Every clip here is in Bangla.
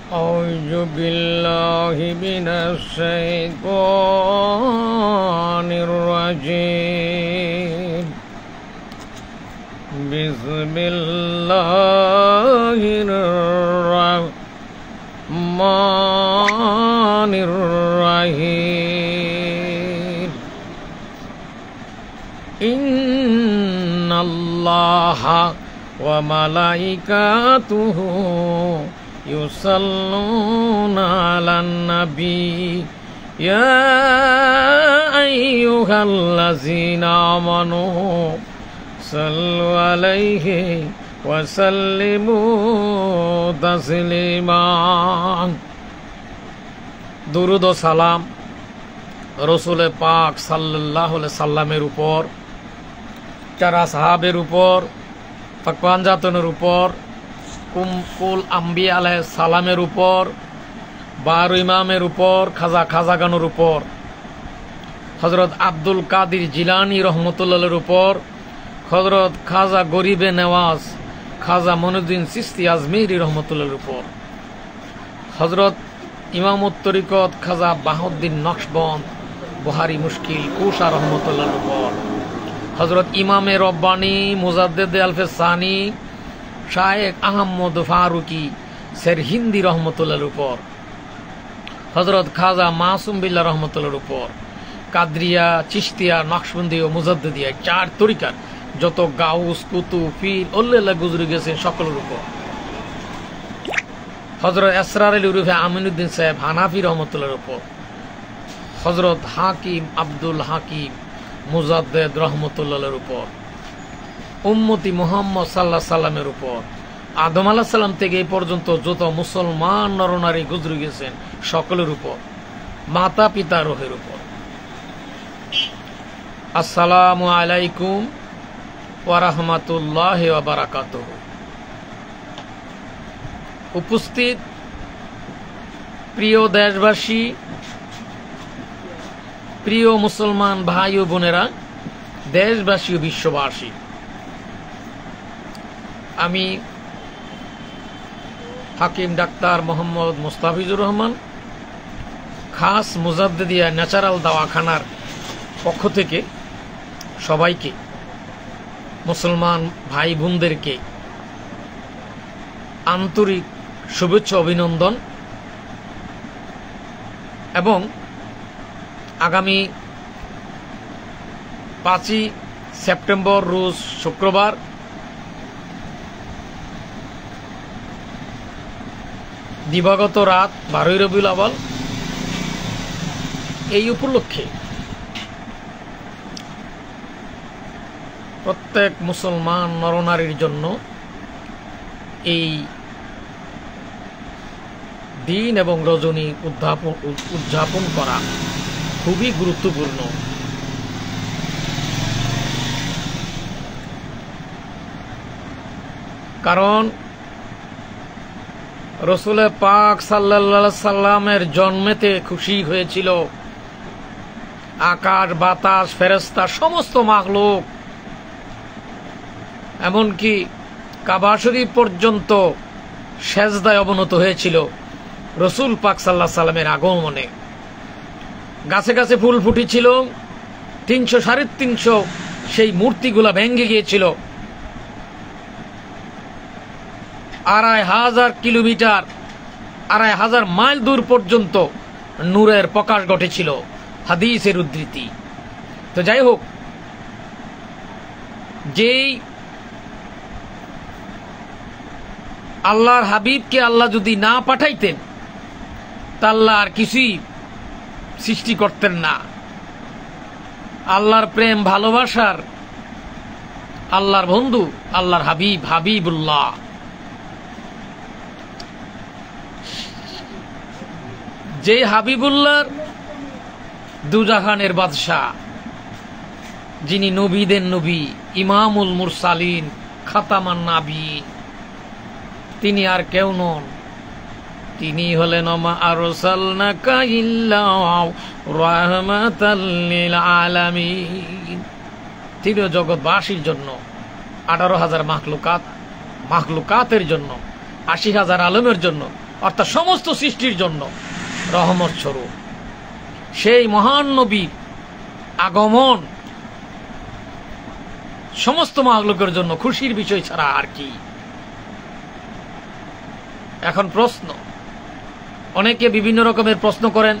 أعوذ بالله من الشيطان الرجيم بسم الله الرحمن الرحيم إن الله وملائكته يصلون على النبي يا أيها الذين آمنوا صلوا عليه وسلموا تسليما দুরূদ ও সালাম রসুল পাক সাল্লাল্লাহু আলাইহি সাল্লামের উপর, যারা সাহাবের উপর, পাকওয়ানজাতনের উপর, কুল আম্বিয়া আলাইহিস সালামের উপর, 12 ইমামের উপর, খাজাগানোর উপর, হযরত আব্দুল কাদির জিলানী রহমতুল্লাহর উপর, হযরত খাজা গরিবে নেওয়াজ খাজা মঈনুদ্দিন চিশতি আজমেরি রহমতুল্লাহর উপর, হযরত ইমামুত তরিকত খাজা বাহাউদ্দিন নকশবন্দ বুহারি মুশকিল কুশা রহমতুল্লাহর উপর, হযরত ইমামে রব্বানী মুজাদ্দেদে আলফে সানি শায়েখ আহমদ ফারুকি সেরহিন্দি রহমতুল্লাহর উপর, হযরত খাজা মাসুম বিল্লাহ রহমতুল্লাহর উপর, কাদরিয়া, চিশতিয়া, নকশবন্দি ও মুজাদ্দিদিয়া 4 তরিকার যত গাউস, কুতুব, পীর, অলিয়া গুজরে গেছেন সকলের উপর, হযরত এসরার আলী উরুফে আমিনুদ্দিন সাহেব হানাফি রহমতুল্লাহর উপর, হযরত হাকিম আব্দুল হাকিম মুজাদ্দেদ রহমতুল্লাহর উপর, উম্মতি মুহাম্মদ সাল্লাল্লাহু আলাইহি সাল্লামের উপর, আদম আলাইহিস সালাম থেকে এই পর্যন্ত যত মুসলমান নরনারী গুজরে গেছেন সকলের উপর, মাতা পিতা রোহের উপর। আসসালামু আলাইকুম ওয়া রাহমাতুল্লাহি ওয়া বারাকাতুহু। উপস্থিত প্রিয় দেশবাসী, প্রিয় মুসলমান ভাই ও বোনেরা, দেশবাসী ও বিশ্ববাসী, আমি হাকিম ডাক্তার মোহাম্মদ মুস্তাফিজুর রহমান খাস মুজাদ্দিদিয়া ন্যাচারাল দাওয়াখানার পক্ষ থেকে সবাইকে, মুসলমান ভাই বোনদেরকে আন্তরিক শুভেচ্ছা অভিনন্দন এবং আগামী 5ই সেপ্টেম্বর রোজ শুক্রবার দিবাগত রাত 12ই রবিউল আউয়াল, এই উপলক্ষে প্রত্যেক মুসলমান নরনারীর জন্য এই দিন এবং রজনী উদযাপন করা খুবই গুরুত্বপূর্ণ। কারণ রসুল পাক সাল্লাল্লাহু আলাইহি সাল্লামের জন্মেতে খুশি হয়েছিল আকাশ, বাতাস, ফেরেশতা, সমস্ত মাখলুক, এমনকি কাবা শরীফ পর্যন্ত সেজদায় অবনত হয়েছিল রসুল পাক সাল্লাল্লাহু আলাইহি সাল্লামের আগমনে। গাছে গাছে ফুল ফুটেছিল, 300 350 সেই মূর্তিগুলা ভেঙে গিয়েছিল, 2500 কিলোমিটার, 2500 মাইল দূর পর্যন্ত নূরের প্রকাশ ঘটেছিল, হাদিসের উদ্ধৃতি। তো যাই হোক, যেই আল্লাহর হাবিবকে আল্লাহ যদি না পাঠাইতেন তা আল্লাহ আর কিছুই সৃষ্টি করতেন না। আল্লাহর প্রেম ভালোবাসার আল্লাহর বন্ধু, আল্লাহর হাবিব, হাবিবুল্লাহ, যে হাবিবুল্লাহর দুজাহানের বাদশাহ, যিনি নবীদের নবী, ইমামুল মুরসালিন, খাতামান নাবিয়িন, তিনি আর কেউ নন, তিনি হলেন ওমা আরসালনাকা ইল্লা রাহমাতাল লিল আলামিন। তিনি জগৎবাসীর জন্য 18,000 মাখলুকাতের জন্য, 80,000 আলমের জন্য অর্থাৎ সমস্ত সৃষ্টির জন্য রহমত স্বরূপ। সেই মহান নবীর আগমন সমস্ত মাখলুকের জন্য খুশির বিষয় ছাড়া আর কি। এখন প্রশ্ন, অনেকে বিভিন্ন রকমের প্রশ্ন করেন,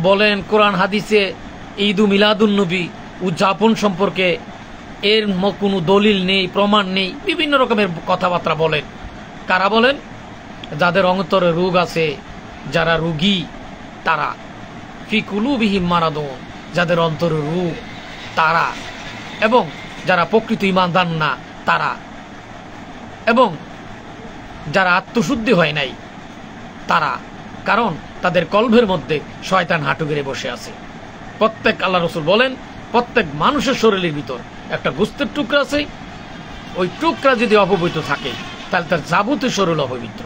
বলেন কোরআন হাদিসে ঈদ মিলাদুন নবী উদযাপন সম্পর্কে এর কোনো দলিল নেই, প্রমাণ নেই, বিভিন্ন রকমের কথাবার্তা বলেন। কারা বলেন? যাদের অন্তরে রোগ আছে, যারা রোগী তারা, ফি কুলুবিহিম মারাদুন, যাদের অন্তরে রোগ তারা, এবং যারা প্রকৃত ঈমানদার না তারা, এবং যারা আত্মশুদ্ধি হয় নাই তারা। কারণ তাদের কলবের মধ্যে শয়তান হাঁটু গেড়ে বসে আছে। প্রত্যেক, আল্লাহ রসুল বলেন, প্রত্যেক মানুষের শরীরের ভিতর একটা গোস্তের টুকরা আছে, ওই টুকরা যদি অপবিত্র থাকে তাহলে তার যাবতীয় শরীর অপবিত্র।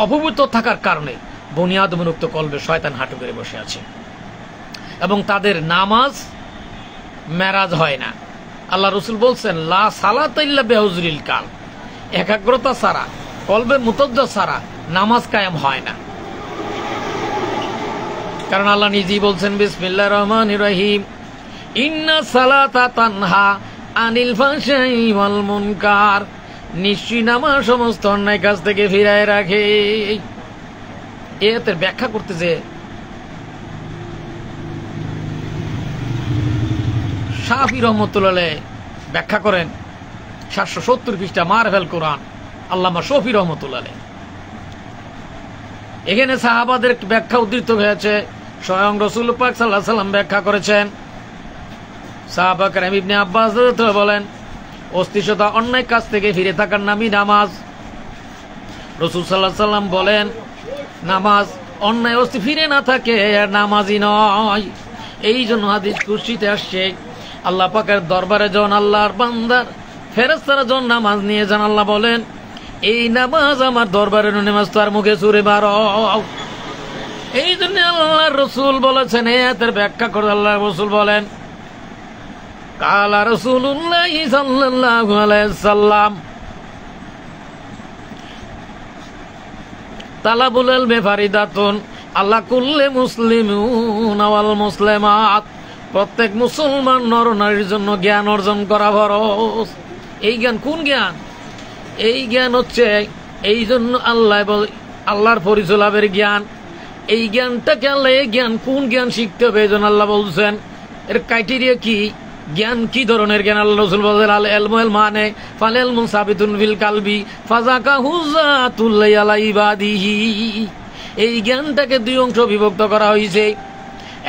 অপবিত্র থাকার কারণে বনি আদমের উক্ত কলবে শয়তান হাঁটু গেড়ে বসে আছে, এবং তাদের নামাজ মেরাজ হয় না। আল্লাহ রসুল বলছেন, লা সালাতা ইল্লা বিহুজুরিল কাল, একাগ্রতা ছাড়া, কলবের মুতজ্জা ছাড়া নামাজ কায়েম হয় না। কারণ আল্লাহ নিজেই বলছেন, বিসমিল্লাহির রহমানির রহিম, ইন্না সালাতা তানহা আনিল ফাহশাই ওয়াল মুনকার, নিশ্চয়ই নামাজ সমস্ত অন্যায় কাজ থেকে ফিরায় রাখে। এর ব্যাখ্যা করতে যে শাফি রহমতুল্লাহ ব্যাখ্যা করেন 770 পৃষ্ঠা মারভেল কোরআন, আল্লামা শফি রহমতুল্লাহ। এখানে সাহাবাদের ব্যাখ্যা উদ্ধৃত হয়েছে, স্বয়ং রাসূল পাক সাল্লাল্লাহু আলাইহি ওয়াসাল্লাম ব্যাখ্যা করেছেন। সাহাবা কেরাম ইবনে আব্বাস বলেন, অস্তিত্বতা অন্যায় কাজ থেকে ফিরে থাকার নামই নামাজ। রাসূল সাল্লাল্লাহু আলাইহি ওয়াসাল্লাম বলেন, নামাজ অন্যায় অস্তি ফিরে না থাকে নামাজই নয়। এই জন্য হাদিস কুদসিতে আসছে, আল্লাহ পাকের দরবারে যখন আল্লাহর বান্দার ফেরেশতারা যখন নামাজ নিয়ে যান, আল্লাহ বলেন, এই নামাজ আমার দরবারের নামাজ, তার মুখে ছুঁড়ে মারো। এই জন্য আল্লাহর রাসূল বলেছেন, এর ব্যাখ্যা করে আল্লাহর রাসূল বলেন, কালা রাসূলুল্লাহ সাল্লাল্লাহু আলাইহি ওয়াসাল্লাম, তালাবুল ইলমি ফারিদাতুন আলা কুল্লি মুসলিমিন ওয়াল মুসলিমাত, প্রত্যেক মুসলমান নর নারীর জন্য জ্ঞান অর্জন করা ফরজ। এই জ্ঞান কোন জ্ঞান? এই জ্ঞান হচ্ছে, এই জন্য আল্লাহর পরিচয় লাভের জ্ঞান। এই জ্ঞানটাকে আল্লাহ, এই জ্ঞান কোন জ্ঞান শিখতে হবে, এই জন্য আল্লাহ বলছেন এর ক্রাইটেরিয়া কি, জ্ঞান কি ধরনের জ্ঞান। আল্লাহ রাসূল বলেন, আল ইলমু মানে ফাল ইলমু সাবিতুন ফিল কালবি ফাযাকা হুজাতুল আলা ইবাদিহি। এই জ্ঞানটাকে দুই অংশ বিভক্ত করা হয়েছে।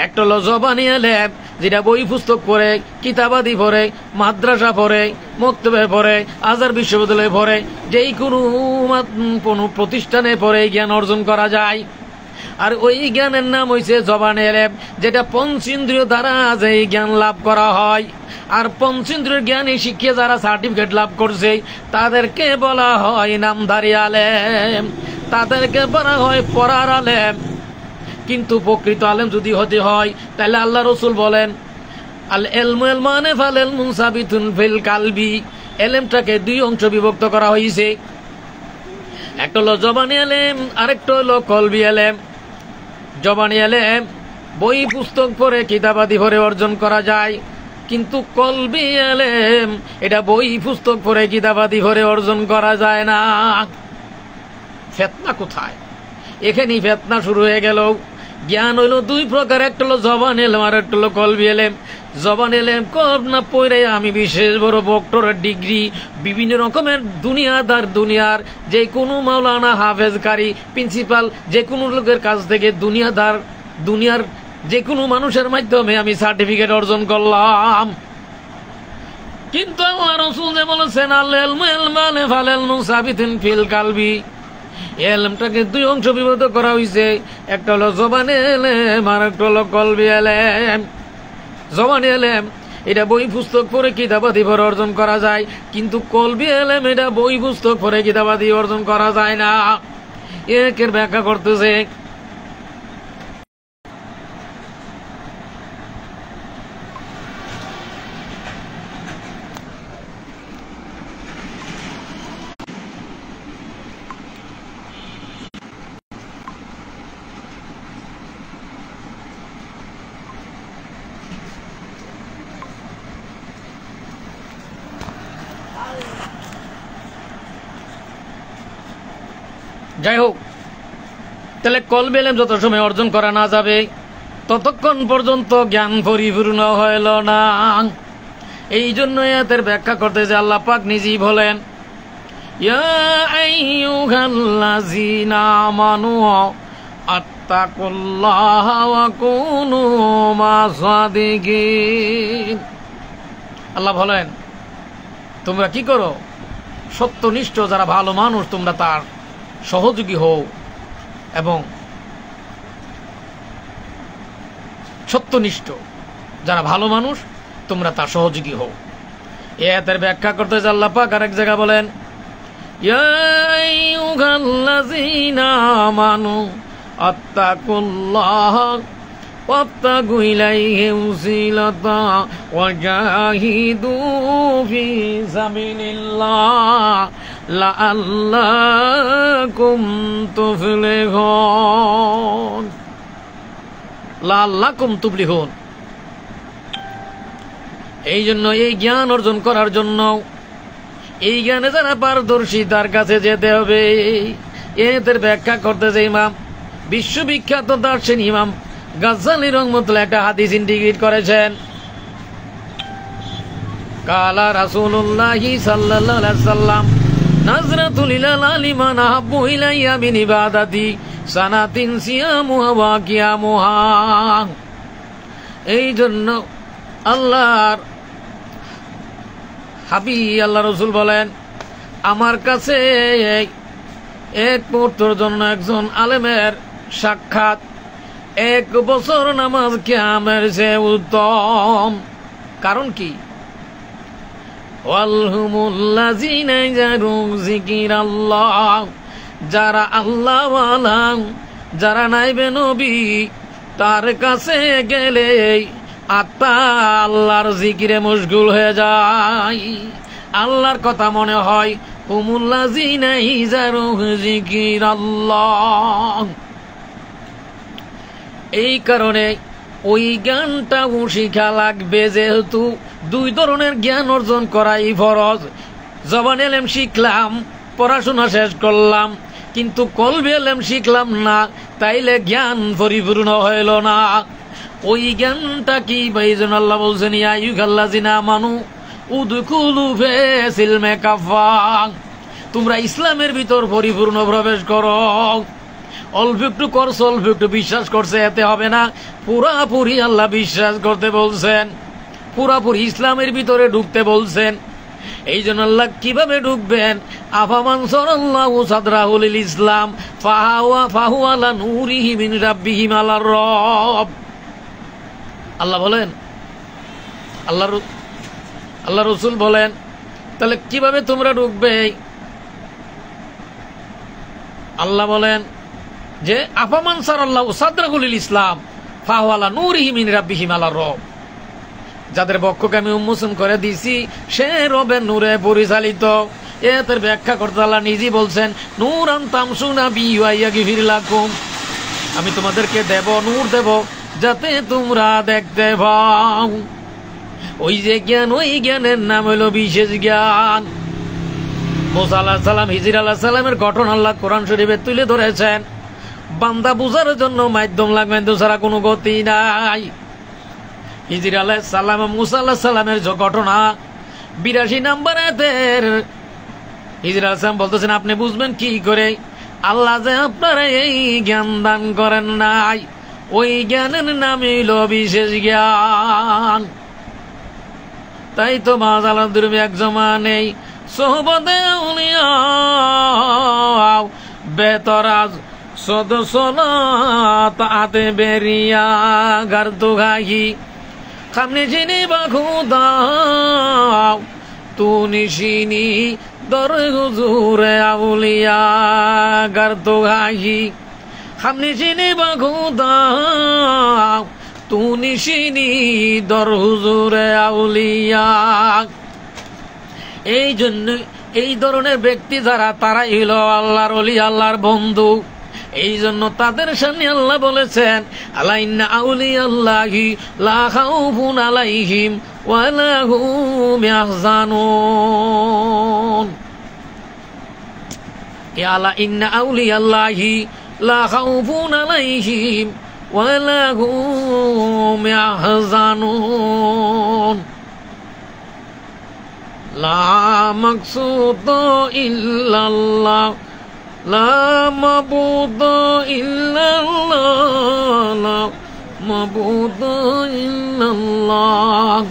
একটা হলো জবানি ইলম, যেটা বই পুস্তক পড়ে, কিতাবাদি পড়ে, মাদ্রাসা পড়ে, মক্তবে পড়ে, আজহার বিশ্ববিদ্যালয়ে পড়ে, যেই কোনো প্রতিষ্ঠানে পড়ে জ্ঞান অর্জন করা যায়। আর ওই জ্ঞানের নাম হইছে জবানি ইলম, যেটা পঞ্চেন্দ্রিয় দ্বারা যে জ্ঞান লাভ করা হয়। আর পঞ্চেন্দ্রিয় জ্ঞানী শিখিয়ে যারা সার্টিফিকেট লাভ করছে তাদেরকে বলা হয় নামধারী আলেম, তাদেরকে বলা হয় পড়ার আলেম। কিন্তু প্রকৃত আলেম যদি হতে হয় তাহলে আল্লাহ রাসূল বলেন, আল ইলমু মানে ফাল ইলমু সাবিতুন ফিল কালবি, ইলমটাকে দুই অংশ বিভক্ত করা হয়েছে। একটা হলো জবানি ইলম, আরেকটা হলো কলবি ইলম। জবানি ইলম বই পুস্তক পড়ে, কিতাবাদি পড়ে অর্জন করা যায়, কিন্তু কলবি ইলম এটা বই পুস্তক পড়ে, কিতাবাদি পড়ে অর্জন করা যায় না। ফিতনা কোথায়? এখানেই ফিতনা শুরু হয়ে গেল। জ্ঞান হইল দুই প্রকার, একটা হলো জবান ইলম আর একটা হলো কলবি ইলম। জবান ইলম কব না পড়ে আমি বিশেষ বড় ডক্টরেট ডিগ্রি, বিভিন্ন রকমের দুনিয়ার যে কোনো মাওলানা, হাফেজ, কারি, প্রিন্সিপাল, যে কোনো লোকের কাছ থেকে দুনিয়ার যে কোনো মানুষের মাধ্যমে আমি সার্টিফিকেট অর্জন করলাম। কিন্তু আল্লাহ রাসূল যে বলেছেন, আল ইলমু মানে ফাল ইলমু সাবিতুন ফিল কালবি, ইলমটাকে দুই অংশ বিভক্ত করা হয়েছে। একটা হলো জবানি ইলম আর একটা হলো কলবি ইলম। জবানি ইলম এটা বই পুস্তক পড়ে, কিতাবাদি পড়ে অর্জন করা যায়, কিন্তু কলবি ইলম এটা বই পুস্তক পড়ে, কিতাবাদি অর্জন করা যায় না। এর ব্যাখ্যা করতেছে, যাই হোক, তাহলে কলবে ইলম যত সময় অর্জন করা না যাবে ততক্ষণ পর্যন্ত জ্ঞান পরিপূর্ণ হইল না। এই জন্য এদের ব্যাখ্যা করতে যে আল্লাহ পাক নিজেই বলেন, ইয়া আইয়ুহাল্লাযীনা আমানু আত্তাকুল্লাহা ওয়া কুনু মা'আস-সাদিকিন। আল্লাহ বলেন, তোমরা কি করো? সত্যনিষ্ঠ যারা ভালো মানুষ তোমরা তার সহযোগী হও এবং সত্যনিষ্ঠ যারা ভালো মানুষ তোমরা তার সহযোগী হও। এর ব্যাখ্যা করতে যে আল্লাহ পাক আরেক জায়গা বলেন, ইয়া আইয়ুহাল্লাযীনা আমানু আত্তাকুল্লাহা ওয়াবতাগু ইলাইহি ওয়াসিলাতা ওয়া জাহিদু ফি সাবিলিল্লাহ লাআল্লাকুম তুফলিহুন। লাআল্লাকুম তুফলিহুন। এই জন্য এই জ্ঞান অর্জন করার জন্য এই জ্ঞানে যারা পারদর্শী তার কাছে যেতে হবে। এদের ব্যাখ্যা করতে যে ইমাম বিশ্ববিখ্যাত দার্শনিক ইমাম গাজ্জালী রহমাতুল্লাহ একটা হাদিস ইন্টিগ্রেট করেছেন। কালা রাসূলুল্লাহি সাল্লাল্লাহু আলাইহি ওয়াসাল্লাম নাজরাতুল ইলাল লিমান আহাব্বু ইলাইয়া মিন ইবাদাতি সানাতিন সিয়ামুহা ওয়া কিয়ামুহা। এই জন্য আল্লাহর হাবিব আল্লাহ রাসূল বলেন, আমার কাছে এক মুহূর্তের জন্য একজন আলেমের সাক্ষাৎ 1 বছর নামাজ কিয়ামের চেয়ে উত্তম। কারণ কি? ওয়ালহুমুল্লাযীনা ইয়াজরু যিকিরাল্লাহ, যারা আল্লাহ ওয়ালা, যারা নাইবে নবী তার কাছে গেলে আত্মা আল্লাহর জিকিরে মশগুল হয়ে যায়, আল্লাহর কথা মনে হয়। হুমুল্লাযীনা ইয়াজরু যিকিরাল্লাহ। এই কারণে ওই জ্ঞানটাও শিখা লাগবে, যেহেতু 2 ধরনের জ্ঞান অর্জন করাই ফরজ। জবান ইলম শিখলাম, পড়াশোনা শেষ করলাম, কিন্তু কলবে ইলম শিখলাম না, তাইলে জ্ঞান পরিপূর্ণ হইল না। ওই জ্ঞানটা কি? বাইজন আল্লাহ বলছেন, ইয়া আইয়ুহাল্লাযীনা আমানু উদখুলু ফিস-সিলমি কাফা, তোমরা ইসলামের ভিতর পরিপূর্ণ প্রবেশ করো। অল্প একটু করছো, অল্প একটু বিশ্বাস করছে এতে হবে না, পুরাপুরি আল্লাহ বিশ্বাস করতে বলছেন, পুরাপুরি ইসলামের ভিতরে ঢুকতে বলছেন। এই জন্য আল্লাহ কিভাবে ঢুকবেন? আফামান সারাল্লাহু সাদরাহু লিল ইসলাম ফাহুয়া আলা নূরিহি মিন রাব্বিহি আলার রব। আল্লাহ বলেন, আল্লাহ রাসূল বলেন, তাহলে কিভাবে তোমরা ঢুকবে? আল্লাহ বলেন যে আফামান সারাল্লাহু সাদরাহু লিল ইসলাম ফাহুয়া আলা নূরিহি মিন রাব্বিহি আলার রব, যাদের বক্ষকে আমি উন্মোচন করে দিছি সে রবের নূরে পরিচালিত। এর ব্যাখ্যা করতে আল্লাহ নিজেই বলছেন, নূরান তামশুনা বিহি ওয়া ইয়াগফির লাকুম, আমি তোমাদেরকে দেব নূর দেব যাতে তোমরা দেখতে পাও। ওই যে জ্ঞান, ওই জ্ঞানের নাম হলো বিশেষ জ্ঞান। মুসা আলাইহিস সালাম, হিজর আলাইহিস সালামের ঘটনা আল্লাহ কোরআন শরীফে তুলে ধরেছেন। বান্দা বুঝার জন্য মাধ্যম লাগবে, ছাড়া কোনো গতি নাই। হিজর আলাইহিস সালাম, মুসা আলাইহিস সালামের যে ঘটনা 82 নম্বর আয়াতের হিজর আলাইহিস সালাম বলতেছেন, আপনি বুঝবেন কি করে? আল্লাহ যে আপনারা এই জ্ঞান দান করেন নাই, ওই জ্ঞানের নাম হইল বিশেষ জ্ঞান। তাই তো মাজালার দুর্বি এক জমা নেই, সোহবতে আউলিয়া বেতরাজ সদসলাত আতে বেরিয়া গার্দু ঘাহি খামনে চিনি বাখুদাও তু নিশিনি দর হুজুরে আউলিয়া গার্দু ঘাহি খামনে চিনি বাখুদাও তু নিশিনি দর হুজুরে আউলিয়া। এই জন্য এই ধরনের ব্যক্তি যারা, তারাই হইল আল্লাহর ওলি, আল্লাহর বন্ধু। এই জন্য তাদের সামনে আল্লাহ বলেছেন, আলা ইন্না আউলিয়াল্লাহি লা খাউফুন আলাইহিম ওয়া লা হুম ইয়াহজানুন। আলা ইন্না আউলিয়াল্লাহি লা খাউফুন আলাইহিম ওয়া লা হুম ইয়াহজানুন লা মাকসুদ ইল্লাল্লাহ লা মাবুদ ইল্লাল্লাহ লা মাবুদ ইল্লাল্লাহ।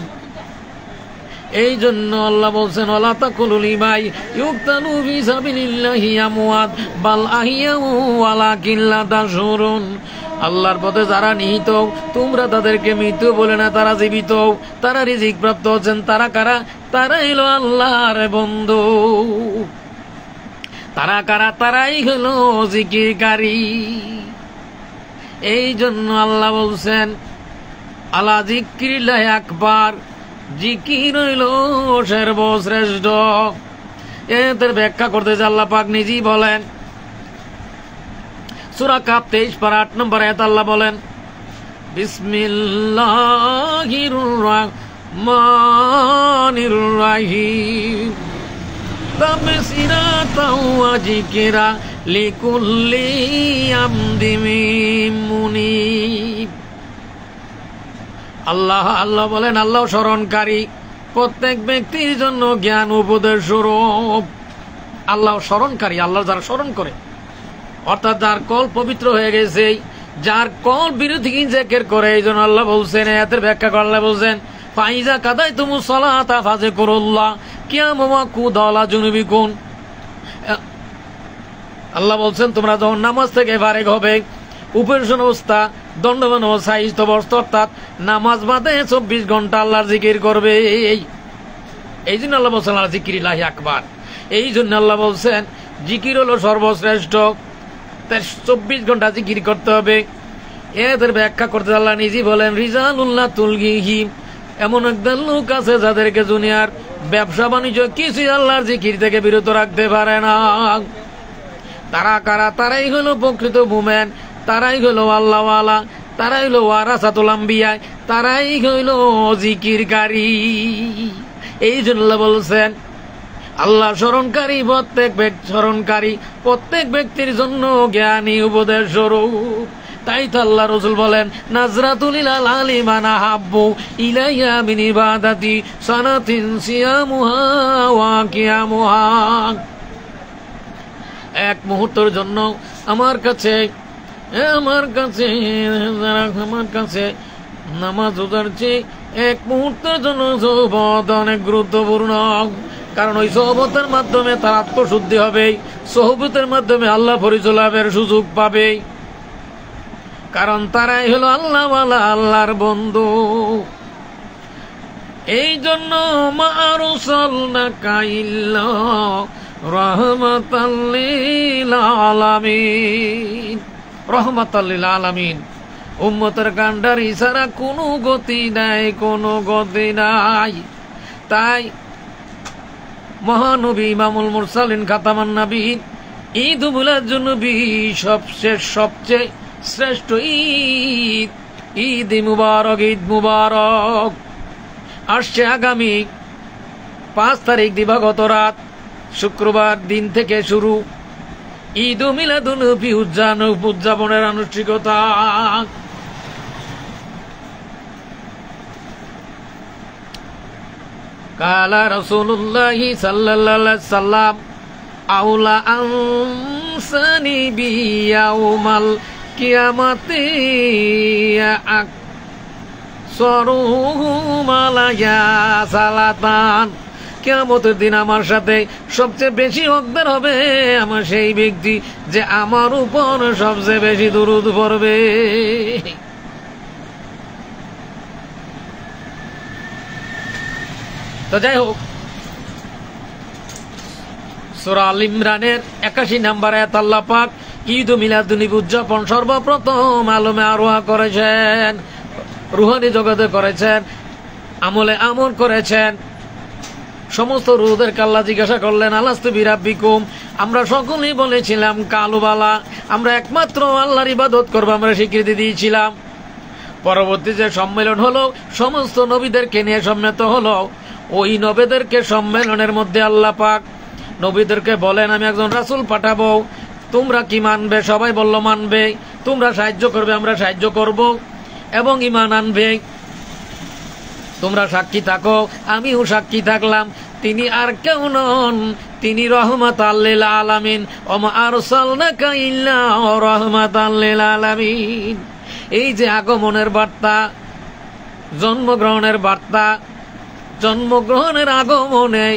এই জন্য আল্লাহ বলছেন ওয়ালা তাকুলু লিমাই ইউকতালু ফি সাবিলিল্লাহি আমওয়াত বাল আহইয়াউ ওয়ালাকিন লা তাশউরুন। আল্লাহর পথে যারা নিহিত তোমরা তাদেরকে মৃত বলে না, তারা জীবিত, তারা রিজিক প্রাপ্ত হচ্ছেন। তারা কারা? তারা হলো আল্লাহর বন্ধু। তারা কারা? তারাই হলো জিকিরকারী। এই জন্য আল্লাহ বলছেন আলা যিকরিল্লাহি আকবার, জিকির হইল সর্বশ্রেষ্ঠ। এদের ব্যাখ্যা করতে যে আল্লাহ পাক নিজেই বলেন সূরা কাফ 23 পারা 8 নম্বর আয়াত আল্লাহ বলেন বিসমিল্লাহির রহমানির রহিম তাবসিরাতাও ওয়া যিকরা লিকুল্লি আমদিন মুনিব। আল্লাহ আল্লাহ বলেন আল্লাহ স্মরণকারী, প্রত্যেক ব্যক্তির জন্য জ্ঞান উপদেশ স্বরূপ। আল্লাহ স্মরণকারী, আল্লাহ যারা স্মরণ করে, অর্থাৎ যার কল পবিত্র হয়ে গেছে, যার কল বিরোধী জিকির করে। এই জন্য আল্লাহ বলছেন, এতের ব্যাখ্যা করে আল্লাহ বলছেন ফাইজা কাদাইতুমুস সালাতা ফাযকুরুল্লাহ কিয়ামান ওয়া কুদালা জুনুবিকুম। আল্লাহ বলছেন তোমরা যখন নামাজ থেকে ফারেগ হবে, উপবেশন অবস্থা, দণ্ডবান অবস্থা, ইস্তবস্ত, অর্থাৎ নামাজ বাদে 24 ঘন্টা আল্লাহর জিকির করবে। এই জন্য আল্লাহ বলছেন আল্লাহ যিকরিল্লাহি আকবার। এই জন্য আল্লাহ বলছেন জিকির হলো সর্বশ্রেষ্ঠ, 24 ঘন্টা জিকির করতে হবে। এদের ব্যাখ্যা করতে আল্লাহ নিজেই বলেন রিজালুল্লাহ তুলগিহিম, এমন একদল লোক আছে যাদেরকে দুনিয়ার ব্যবসা বাণিজ্য কিছুই আল্লাহর জিকির থেকে বিরত রাখতে পারে না। তারা কারা? তারাই হলো প্রকৃত মুমিন, তারাই হলো আল্লাহওয়ালা, তারাই হলো ওয়ারাসাতুল আম্বিয়া, তারাই হলো জিকিরকারী। এই জন্য বলছেন আল্লাহ স্মরণকারী, প্রত্যেক ব্যক্তির জন্য জ্ঞানী উপদেশ স্বরূপ। তাই তো আল্লাহ রাসূল বলেন নাজরাতুল লিল আলিমান আহাব্বু ইলাইয়া মিন ইবাদাতি সানাতিন সিয়ামুহা ওয়া কিয়ামুহা। এক মুহূর্তের জন্য আমার কাছে নামাজ রোজার চেয়ে এক মুহূর্তের জন্য সোহবত অনেক গুরুত্বপূর্ণ। কারণ ওই সোহবতের মাধ্যমে তার আত্মশুদ্ধি হবে, সোহবতের মাধ্যমে আল্লাহ পরিচয় লাভের সুযোগ পাবে। কারণ তারাই হলো আল্লাহওয়ালা, আল্লাহর বন্ধু। এই জন্য মা আরসালনাকা ইল্লা রাহমাতাল লিল আলামিন, রাহমাতাল লিল আলামিন। উম্মতের কান্ডারি ছাড়া কোনো গতি নাই, কোনো গতি নাই। তাই মহানবী ইমামুল মুরসালিন খাতামান নবীন ঈদ মিলাদুন নবী সবচেয়ে শ্রেষ্ঠ ঈদ, ঈদ মুবারক, ঈদ মুবারক। আসছে আগামী 5 তারিখ দিবাগত রাত শুক্রবার দিন থেকে শুরু ঈদ মিলাদুন নবী উদযাপনের আনুষ্ঠানিকতা। কালা রাসূলুল্লাহি সাল্লাল্লাহু আলাইহি সাল্লাম আউলা আনসানি বিয়াউমাল কিয়ামাতি আকসারুহুম আলাইয়া সালাতান। কিয়ামতের দিন আমার সাথে সবচেয়ে বেশি হকদার হবে আমার সেই ব্যক্তি যে আমার উপর সবচেয়ে বেশি দুরূদ পড়বে। তো যাই হোক, সূরা আল ইমরানের 81 নম্বর আয়াত আল্লাহ পাক ঈদ মিলাদুন নবী উদযাপন সর্বপ্রথম আলমে আরোহা করেছেন, রুহানি জগতে করেছেন, আমলে আমল করেছেন। সমস্ত রুহদেরকে আল্লাহ জিজ্ঞাসা করলেন আলাস্তু বিরাব্বিকুম, আমরা সকলেই বলেছিলাম কালুবালা, আমরা একমাত্র আল্লাহর ইবাদত করব, আমরা স্বীকৃতি দিয়েছিলাম। পরবর্তী যে সম্মেলন হলো, সমস্ত নবীদেরকে নিয়ে সম্মিলিত হলো। ওই নবীদেরকে সম্মেলনের মধ্যে আল্লাহ পাক নবীদেরকে বলেন আমি একজন রাসূল পাঠাবো, তোমরা কি মানবে? সবাই বলল মানবে। তোমরা সাহায্য করবে, আমরা সাহায্য করব এবং ঈমান আনবে। তোমরা সাক্ষী থাকো, আমিও সাক্ষী থাকলাম। তিনি আর কেউ নন, তিনি রহমাতাল লিল আলামিন। ওমা আরসালনাকা ইল্লা রাহমাতাল লিল আলামিন। এই যে আগমনের বার্তা, জন্মগ্রহণের বার্তা, জন্মগ্রহণের আগমনে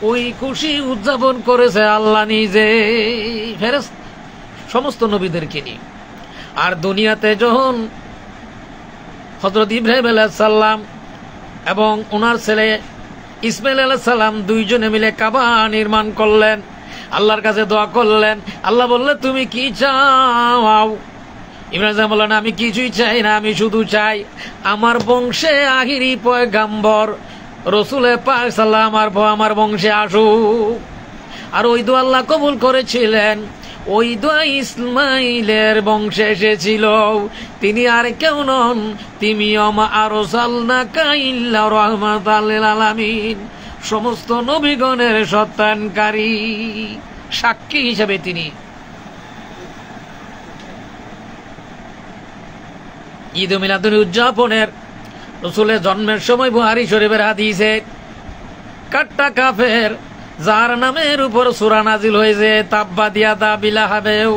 ওই খুশি উদযাপন করেছে আল্লাহ নিজে, ফেরেশতা সমস্ত নবীদেরকে নিয়ে। আর দুনিয়াতে যখন হযরত ইব্রাহিম আলাইহিস সালাম এবং ওনার ছেলে ইসমাইল আলাইহিস সালাম দুইজনে মিলে কাবা নির্মাণ করলেন, আল্লাহর কাছে দোয়া করলেন। আল্লাহ বললেন তুমি কি চাও? ইব্রাহিম বললেন আমি কিছুই চাই না, আমি শুধু চাই আমার বংশে আখিরি পয়গাম্বর রসুল পাক সাল্লাল্লাহু আমার বংশে আসুক। আর ওই দোয়া আল্লাহ কবুল করেছিলেন। ওই দোয়া ইসমাইলের বংশে এসেছিল। তিনি আর কেউ নন, তিনি ওমা আরসালনাকা ইল্লা রাহমাতাল লিল আলামিন, সমস্ত নবীগণের সত্যায়নকারী সাক্ষী হিসেবে তিনি। ঈদ মিলাদুন উদযাপনের রসুলের জন্মের সময় বুখারী শরীফের হাদিসে কাট্টা কাফের যার নামের উপর সূরা নাজিল হয়েছে তাব্বাত ইয়াদা আবি লাহাবেও,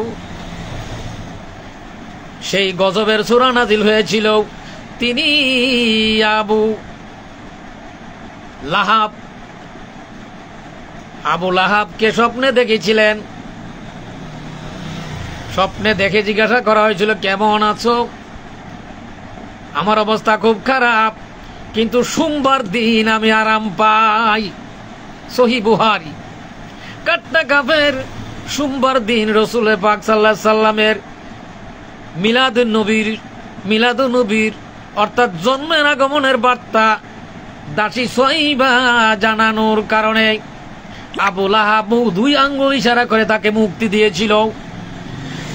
সেই গজবের সূরা নাজিল হয়েছিল। তিনি আবু লাহাবকে স্বপ্নে দেখেছিলেন। স্বপ্নে দেখে জিজ্ঞাসা করা হয়েছিল কেমন আছো? আমার অবস্থা খুব খারাপ, কিন্তু সোমবার দিন আমি আরাম পাই। সহিহ বুখারী। কাট্টা কাফের সোমবার দিন রসুল পাক সাল্লাল্লাহু আলাইহি সাল্লামের মিলাদুন নবীর অর্থাৎ জন্মের আগমনের বার্তা দাসী সোয়াইবা জানানোর কারণে আবু লাহাব দুই আঙ্গুল ইশারা করে তাকে মুক্তি দিয়েছিল।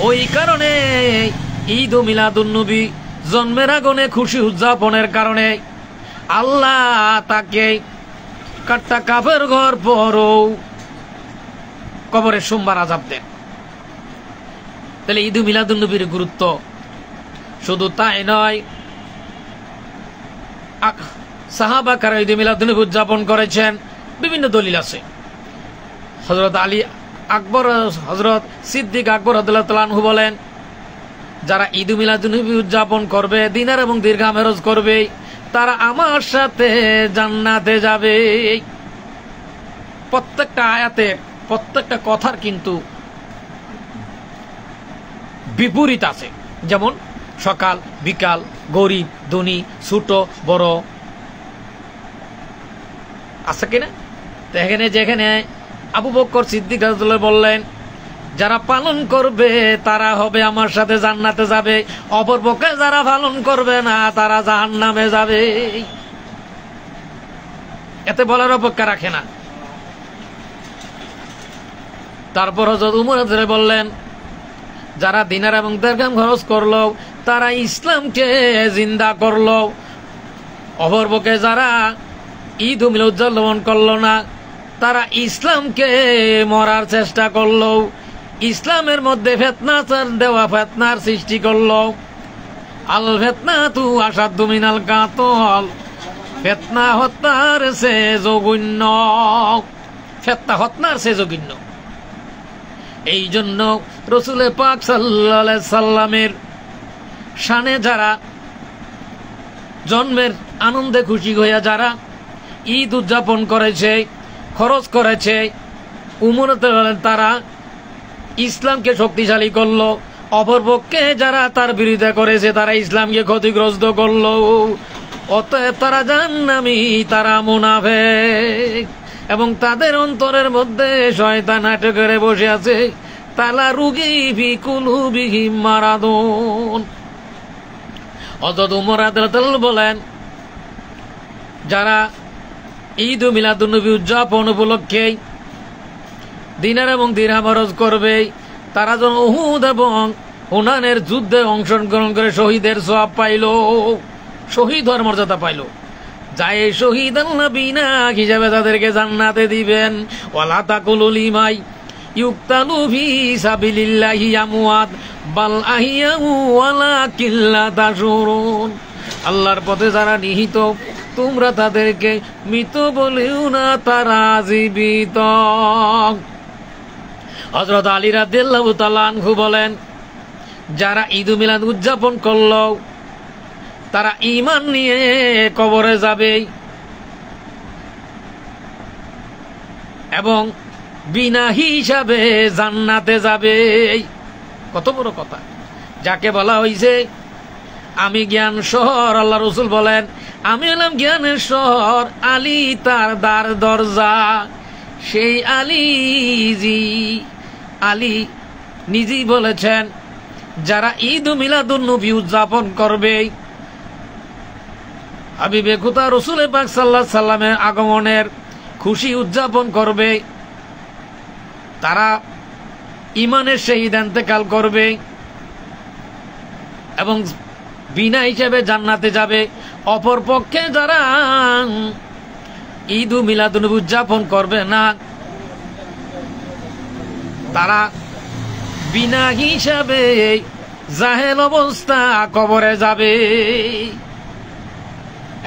ওই কারণে ঈদ ও মিলাদুন নবী জন্মের আগমনে খুশি উদযাপনের কারণে আল্লাহ তাকে কাট্টা কাফের ঘর পরও কবরে সোমবার আযাব দেন। তাহলে ঈদ মিলাদুন নবীর গুরুত্ব শুধু তাই নয়, সাহাবা কারা ঈদ মিলাদুন নবী উদযাপন করেছেন, বিভিন্ন দলিল আছে। হযরত আলী আকবর, হযরত সিদ্দিক আকবর রাদিয়াল্লাহু তাআলা আনহু বলেন যারা ঈদ মিলাদুন নবী উদযাপন করবে, দিনার এবং দিরহাম খরচ করবে, তারা আমার সাথে জান্নাতে যাবে। প্রত্যেকটা আয়াতের প্রত্যেকটা কথার কিন্তু বিপরীত আছে। যেমন সকাল বিকাল, গরিব ধনী, ছোট বড় আছে কিনা? এখানে যেখানে আবু বকর সিদ্দিক রাদিয়াল্লাহু বললেন যারা পালন করবে তারা হবে আমার সাথে জান্নাতে যাবে, অপরপক্ষে যারা পালন করবে না তারা জাহান্নামে যাবে। এতে বলার অপেক্ষা রাখে না। তারপর হযরত উমর রাদিয়াল্লাহু বললেন যারা দিনার এবং দিরহাম খরচ করলো তারা ইসলামকে জিন্দা করলো, অপরপক্ষে যারা ঈদ মিলাদ উদযাপন করলো না তারা ইসলামকে মরার চেষ্টা করলো, ইসলামের মধ্যে ফিতনা দেওয়া, ফিতনার সৃষ্টি করলো। আল ফিতনাতু আশাদ্দু মিনাল কাতল, ফিতনা হত্যার চেয়ে জঘন্য, ফিতনা হত্যার চেয়ে জঘন্য। এই জন্য রসুল পাক সাল্লাল্লাহু আলাইহি সাল্লামের শানে যারা জন্মের আনন্দে খুশি হইয়া যারা ঈদ উদযাপন করেছে, খরচ করেছে, উম্মতে তারা ইসলামকে শক্তিশালী করলো, অপরপক্ষে যারা তার বিরোধিতা করেছে তারা ইসলামকে ক্ষতিগ্রস্ত করলো। অতএব তারা জাহান্নামী, তারা মুনাফিক এবং তাদের অন্তরের মধ্যে শয়তান হাঁটে করে বসে আছে। তালা রুগী ফি কুলুবিহিম মারাদুন। হযরত উমর রাদিয়াল্লাহু বলেন যারা ঈদ মিলাদুন নবী উদযাপন উপলক্ষে দিনার এবং দিরহাম খরচ করবে তারা যেন উহুদ এবং হুনানের যুদ্ধে অংশগ্রহণ করে শহীদের সওয়াব পাইল, শহীদ হওয়ার মর্যাদা পাইল। যায় শহীদান নবীনা হিসাবে তাদেরকে জান্নাতে দিবেন। ওয়ালা তাকুলু লিমাই ইউক্তালু ফি সাবিলিল্লাহি আমওয়াত বাল আহইয়াউ ওয়ালাকিন লা তাশউরুন। আল্লাহর পথে যারা নিহিত তোমরা তাদেরকে মৃত বলেও না, তারা জীবিত। হযরত আলী রাদিয়াল্লাহু তাআলা আনহু বলেন, যারা ঈদ মিলাদ উদযাপন করলো তারা ঈমান নিয়ে কবরে যাবে এবং বিনা হিসাবে জান্নাতে যাবে। কত বড় কথা! যাকে বলা হয়েছে আমি জ্ঞান শহর, আল্লাহ রাসূল বলেন আমি হলাম জ্ঞানের শহর, আলী তার দ্বার দরজা। সেই আলী নিজেই বলেছেন, যারা ঈদ মিলাদুন নবী উদযাপন করবে, হাবিবে খুদা রাসূল পাক সাল্লাল্লাহু আলাইহি সাল্লামের আগমনের খুশি উদযাপন করবে, তারা ঈমানের সহিত ইন্তেকাল করবে এবং বিনা হিসেবে জান্নাতে যাবে। অপর পক্ষে যারা ঈদ মিলাদুন নবী উদযাপন করবে না, তারা বিনা হিসাবে জাহেল অবস্থা কবরে যাবে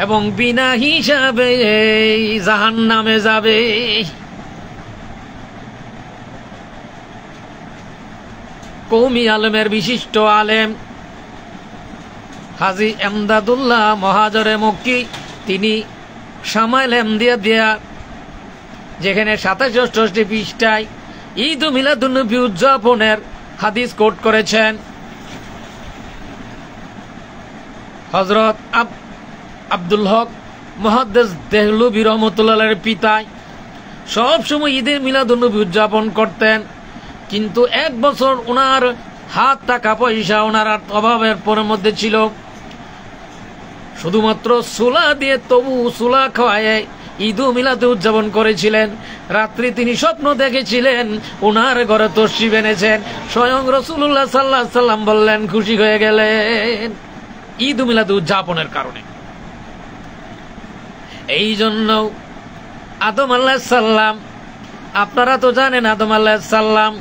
এবং বিনা হিসাবে জাহান্নামে যাবে। কওমি আলেমের বিশিষ্ট আলেম হাজী এমদাদুল্লাহ মহাজরে মক্কি, তিনি শামাইল এমদাদিয়া যেখানে 27-28 পৃষ্ঠায় ঈদ মিলাদুন নবী উদযাপনের হাদিস কোট করেছেন। হযরত আব্দুল হক মুহাদ্দিস দেহলভী রহমাতুল্লাহের পিতায় সব সময় ঈদের মিলাদুন নবী উদযাপন করতেন, কিন্তু এক বছর ওনার হাত টাকা পয়সা ওনার অভাবের পরের মধ্যে ছিল, শুধুমাত্র সুলা দিয়ে তবু সুলা খাওয়ায় ঈদ মিলাদ উদযাপন করেছিলেন। রাত্রি তিনি স্বপ্ন দেখেছিলেন ওনার ঘরে তশরিফ এনেছেন, স্বয়ং রাসূলুল্লাহ সাল্লাল্লাহু আলাইহি সাল্লাম বললেন, খুশি হয়ে গেলেন ঈদ মিলাদ উদযাপনের কারণে। এই জন্য আদম আলাইহিস সালাম, আপনারা তো জানেন আদম আলাইহিস সালাম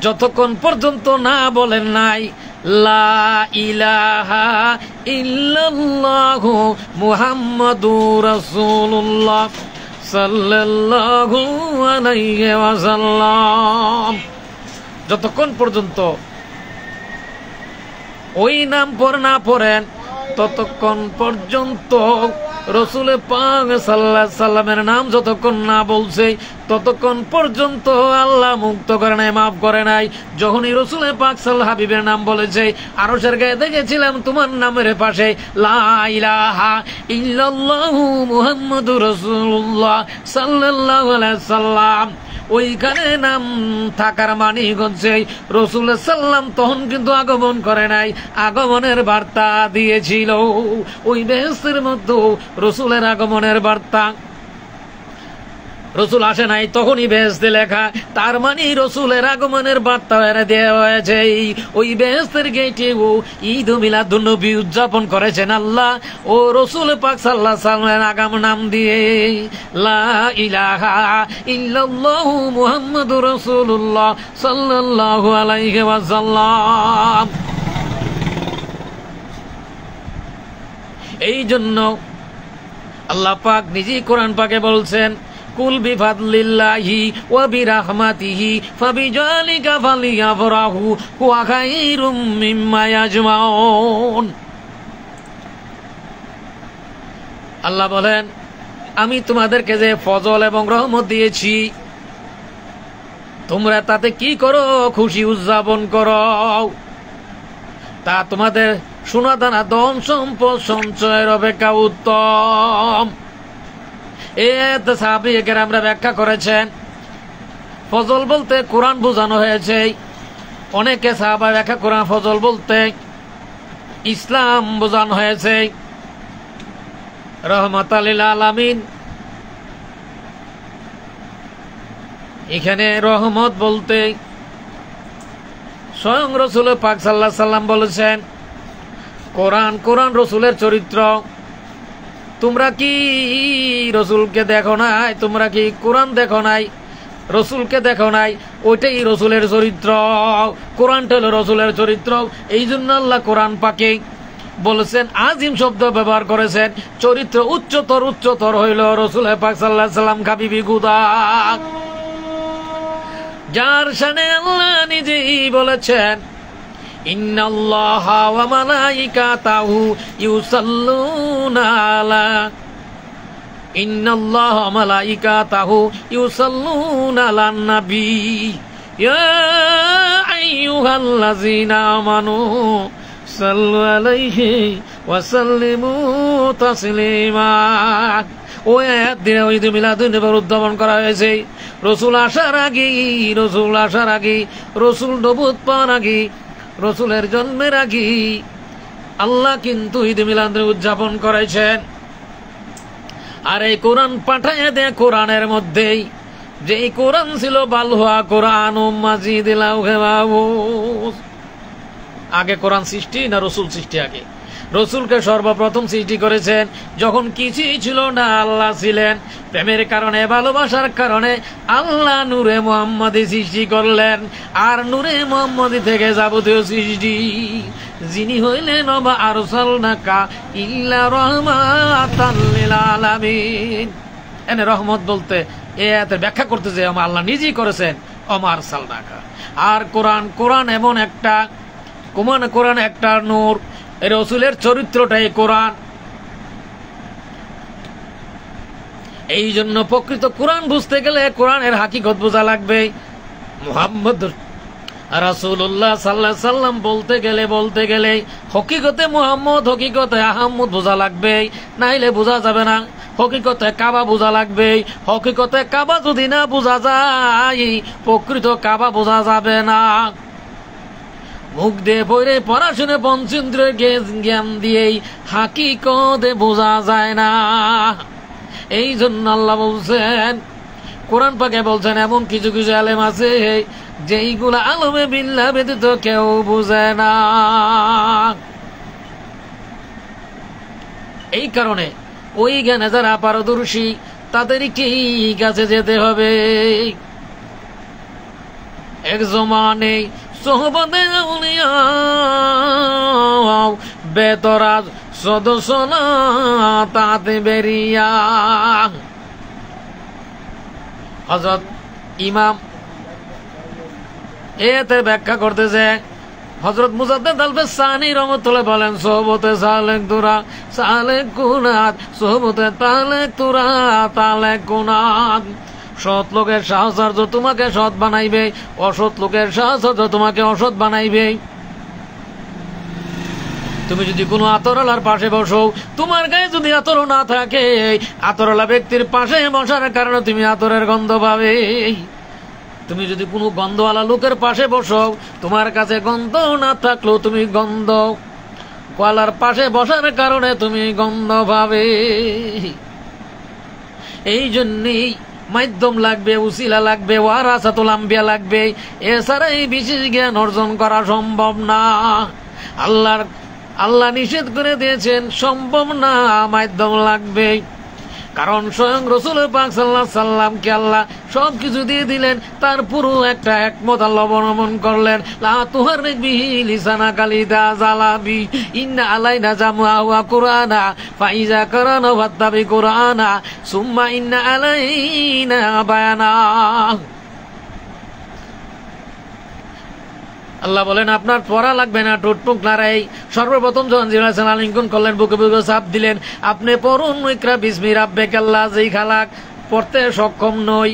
যতক্ষণ পর্যন্ত না বলেন নাই লা ইলাহা ইল্লাল্লাহু মুহাম্মাদুর রাসূলুল্লাহ সাল্লাল্লাহু আলাইহি ওয়াসাল্লাম, যতক্ষণ পর্যন্ত ওই নাম না পড়েন ততক্ষণ পর্যন্ত রাসূল পাক সাল্লাল্লাহু আলাইহি সাল্লামের নাম যতক্ষণ না বলছে ততক্ষণ পর্যন্ত আল্লাহ মুক্ত করে নাই, মাফ করে নাই। যখনই রাসূল পাক সাল্লাল্লাহু হাবিবের নাম বলেছে, আরশের গায়ে দেখেছিলাম তোমার নামের পাশে লা ইলাহা ইল্লাল্লাহু মুহাম্মাদুর রাসূলুল্লাহ সাল্লাল্লাহু আলাইহি সাল্লাম, ওইখানে নাম থাকার মানে হচ্ছে রাসূল সাল্লাম তখন কিন্তু আগমন করে নাই, আগমনের বার্তা দিয়েছিল। ওই বেহেশতের মধ্যে রাসূলের আগমনের বার্তা, রাসূল আসে নাই তখনই বেহেশতে লেখা, তার মানে রাসূলের আগমনের বার্তা দেওয়া হয়েছে। ওই বেহেশতের গেটে ও ঈদ মিলাদুন নবী উদযাপন করেছেন আল্লাহ ও রাসূল পাক সাল্লাল্লাহু আলাইহি সাল্লামের আগাম নাম দিয়ে লা ইলাহা ইল্লাল্লাহু মুহাম্মাদুর রাসূলুল্লাহ সাল্লাল্লাহু আলাইহি ওয়াসাল্লাম। এই জন্য আল্লাহ পাক নিজেই কোরআন পাকে বলছেন, কুল বিফাদলিল্লাহি ওয়া বিরাহমাতিহি ফাবিযালিকা ফালিয়াফরাহু হুয়া খায়রুম মিম্মা ইয়াজমাউন। আল্লাহ বলেন, আমি তোমাদেরকে যে ফজল এবং রহমত দিয়েছি তোমরা তাতে কি করো? খুশি উদযাপন করো। তা তোমাদের সোনা দানা ধন সম্পদ সঞ্চয়ের অপেক্ষা উত্তম। সাহাবায়ে কেরামরা ব্যাখ্যা করেছেন, ফজল বলতে কোরআন বোঝানো হয়েছে। অনেকে সাহাবা ব্যাখ্যা কোরআন ফজল বলতে ইসলাম বোঝানো হয়েছে, রহমাতাল লিল আলামিন। এখানে রহমত বলতে স্বয়ং রাসূল পাক সাল্লাল্লাহু আলাইহি সাল্লাম বলেছেন, কোরআন রাসূলের চরিত্র, তোমরা কি রসুলকে দেখো নাই? তোমরা কি কোরআন দেখো নাই? রসুলকে দেখো নাই? ওইটাই রসুলের চরিত্র, কোরআনটা হলো রসুলের চরিত্র। এই জন্য আল্লাহ কোরআন পাকে বলেছেন, আজিম শব্দ ব্যবহার করেছেন। চরিত্র উচ্চতর হইল রসুল পাক সাল্লাল্লাহু আলাইহি সাল্লাম হাবিবি খুদা, যার শানে আল্লাহ নিজেই বলেছেন, ইন্নাল্লাহা ওয়া মালাইকাতাহু ইউসাল্লুনা আলা ইন্নাল্লাহা ওয়া মালাইকাতাহু ইউসাল্লুনা আলান নবী ইয়া আইয়ুহাল্লাযীনা আমানু সাল্লু আলাইহি ওয়া সাল্লিমু তাসলিমা। ওই আয়াত দিয়ে ঈদ মিলাদুন নবী উদ্যাপন করা হয়েছে। রসুল আসার আগে, রসুল নবুয়ত পাওয়ার আগে, রসুলের জন্মের আগে আল্লাহ কিন্তু ঈদ মিলাদ উদযাপন করেছেন। আর এই কোরআন পাঠায় দেয় কোরআনের মধ্যেই, যে কোরআন ছিল বালহুয়া কোরআন মাজিদ লাউহে মাহফুজ। আগে কোরআন সৃষ্টি না রসুল সৃষ্টি? আগে রসুলকে সর্বপ্রথম সৃষ্টি করেছেন। যখন কিছুই ছিল না, আল্লাহ ছিলেন। প্রেমের কারণে, ভালোবাসার কারণে আল্লাহ নূরে মুহাম্মদী সৃষ্টি করলেন। আর নূরে মুহাম্মদী থেকে যাবতীয় সৃষ্টি, যিনি হইলেন ওয়া মা আরসালনাকা ইল্লা রাহমাতাল লিল আলামিন। এনে রহমত বলতে এই আয়াতের ব্যাখ্যা করতে যে আল্লাহ নিজেই করেছেন ওয়া মা আরসালনাকা। আর কোরআন এমন একটা কোরআন একটা নূর, রসুলের চরিত্রটাই কোরআন। এই জন্য প্রকৃত কোরআন বুঝতে গেলে কোরআনের হাকিকত বোঝা লাগবে। মুহাম্মদ রাসূলুল্লাহ সাল্লাল্লাহু আলাইহি সাল্লাম বলতে গেলে হকিকতে মুহাম্মদ, হকিকতে আহমদ বোঝা লাগবে, নাইলে বোঝা যাবে না। হকিকতে কাবা বোঝা লাগবে। হকিকতে কাবা যদি না বোঝা যায়, প্রকৃত কাবা বোঝা যাবে না। মুখ দিয়ে পড়ে পড়াশুনে পঞ্চেন্দ্রের জ্ঞান দিয়েই হাকিকতে বোঝা যায় না। এই জন্য আল্লাহ বলছেন, কোরআন পাকে বলছেন, এমন কিছু কিছু আলেম আছে যেইগুলা আলমে বিল্লাহ ব্যতীত কেউ বুঝে না। এই কারণে ওই জ্ঞানে যারা পারদর্শী তাদেরকেই কাছে যেতে হবে। এক জমানে সোহবতে আউলিয়া বেতরাজ সদসনা তাতে বেরিয়া। হযরত ইমাম এতে ব্যাখ্যা করতেছে, হযরত মুজাদ্দিদ আল-ফিসানি রহমাতুল্লাহ বলেন, সোহবতে সালেক তুরা সালেক কুনাত, সোহবতে তালেক তুরা তালেক কুনাত। সৎ লোকের সাহচর্য তোমাকে সৎ বানাইবে, অসৎ লোকের সাহচর্য তোমাকে অসৎ বানাইবে। তুমি যদি কোনো আতরওয়ালার পাশে বসো, তোমার গায়ে যদি আতর না থাকে, আতরওয়ালা ব্যক্তির পাশে বসার কারণে তুমি আতরের গন্ধ পাবে। তুমি যদি কোনো গন্ধওয়ালা লোকের পাশে বসো, তোমার কাছে গন্ধ না থাকলেও তুমি গন্ধ ওয়ালার পাশে বসার কারণে তুমি গন্ধ পাবে। এই জন্যই মাধ্যম লাগবে, উসিলা লাগবে, ওয়ারাসাতুল আম্বিয়া লাগবে। এছাড়া এই বিশেষ জ্ঞান অর্জন করা সম্ভব না। আল্লাহ নিষেধ করে দিয়েছেন, সম্ভব না, মাধ্যম লাগবে। কারণ স্বয়ং রাসূল পাক সাল্লাল্লাহু আলাইহি সাল্লামকে আল্লাহ সবকিছু দিয়ে দিলেন, তারপরও একটা একমত আল্লাহ অবলম্বন করলেন। লা তুহাররিক বিহি লিসানাকা লিতাযালাবি ইন্না আলাইনা জামআহু ওয়া কুরআনা ফাইজা কারানা ফাত্তাবি কুরআনা সুম্মা ইন্না আলাইনা বায়ানা। আল্লাহ বলেন, আপনার পড়া লাগবে না, টুকটুক নারাই। সর্বপ্রথম যখন জিবরাইল আলিঙ্গন করলেন, বুকে বুকে চাপ দিলেন, আপনি পড়ুন ইকরা বিসমি রাব্বিকাল্লাযী খালাক। পড়তে সক্ষম নই।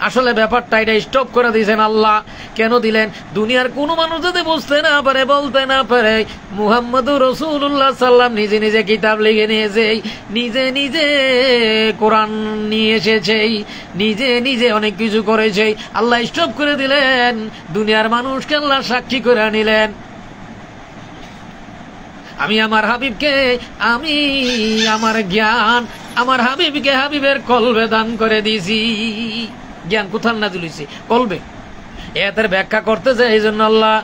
আসলে ব্যাপারটা এটা স্টপ করে দিয়েছেন আল্লাহ। কেন দিলেন? দুনিয়ার কোনো মানুষ যদি বুঝতে না পারে, বলতে না পারে, মুহাম্মদুর রাসূলুল্লাহ সাল্লাম নিজে নিজে কিতাব লিখে নিয়েছে, নিজে নিজে কোরআন নিয়ে এসেছে, নিজে নিজে অনেক কিছু করেছে। আল্লাহ স্টপ করে দিলেন, দুনিয়ার মানুষকে আল্লাহ সাক্ষী করে নিলেন। আমি আমার হাবিবকে, আমি আমার জ্ঞান আমার হাবিবকে হাবিবের কলবে দান করে দিয়েছি। জ্ঞান কোথায় নাযিল হইছে? কলবে। এদের ব্যাখ্যা করতে যায়, এই জন্য আল্লাহ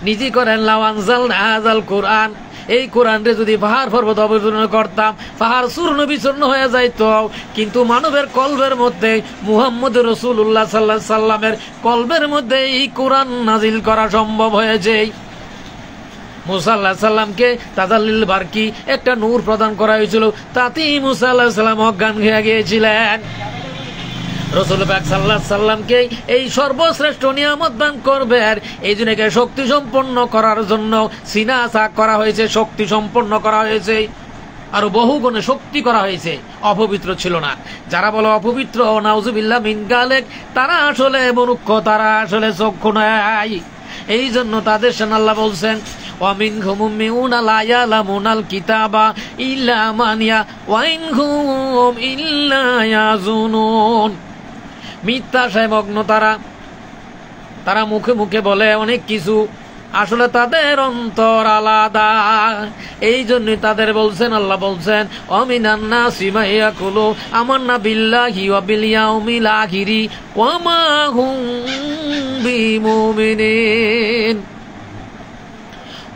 নিজে করেন, লাউ আনজালনা হাযাল কুরআন, এই কোরআনরে যদি পাহাড় পর্বত অবতীর্ণ করতাম, পাহাড় চূর্ণ বিচূর্ণ হয়ে যাইত। কিন্তু মানবের কলবের মধ্যে মুহাম্মদ রাসূলুল্লাহ সাল্লাল্লাহু আলাইহি সাল্লামের কলবের মধ্যে এই কোরআন নাজিল করা সম্ভব হয়েছে। মুসা আলাইহিস সালামকে তাজাল্লিল বারকি একটা নূর প্রদান করা হয়েছিল, তাতেই মুসা আলাইহিস সালাম অজ্ঞান হয়ে গিয়েছিলেন। রাসূল পাক সাল্লাল্লাহু আলাইহি সাল্লামকে এই সর্বশ্রেষ্ঠ নিয়ামত দান করবেন, এই জন্য একে শক্তি সম্পন্ন করার জন্য সিনা সাক করা হয়েছে, শক্তি সম্পন্ন করা হয়েছে, আরো বহু গুণে শক্তি করা হয়েছে। অপবিত্র ছিল না। যারা বলে অপবিত্র, নাউজুবিল্লাহ মিন গালেক, তারা আসলে মূর্খ, তারা আসলে চক্ষু নাই। এই জন্য তাদের সামনে আল্লাহ বলছেন ওয়ামিনহুম উম্মিউনা লা ইয়ালামুনাল কিতাবা ইল্লা মানিয়া ওয়াইনহুম ইল্লা ইয়াজুনুন। মিথ্যাশায় মগ্ন তারা মুখে মুখে বলে অনেক কিছু, আসলে তাদের অন্তর আলাদা। এই জন্যই তাদের বলছেন, আল্লাহ বলছেন অমিনান নাসি মা ইয়াকুলু আমান্না বিল্লাহি ওয়া বিল ইয়াউমিল আখিরি ওয়া মা হুম বিমুমিনিন।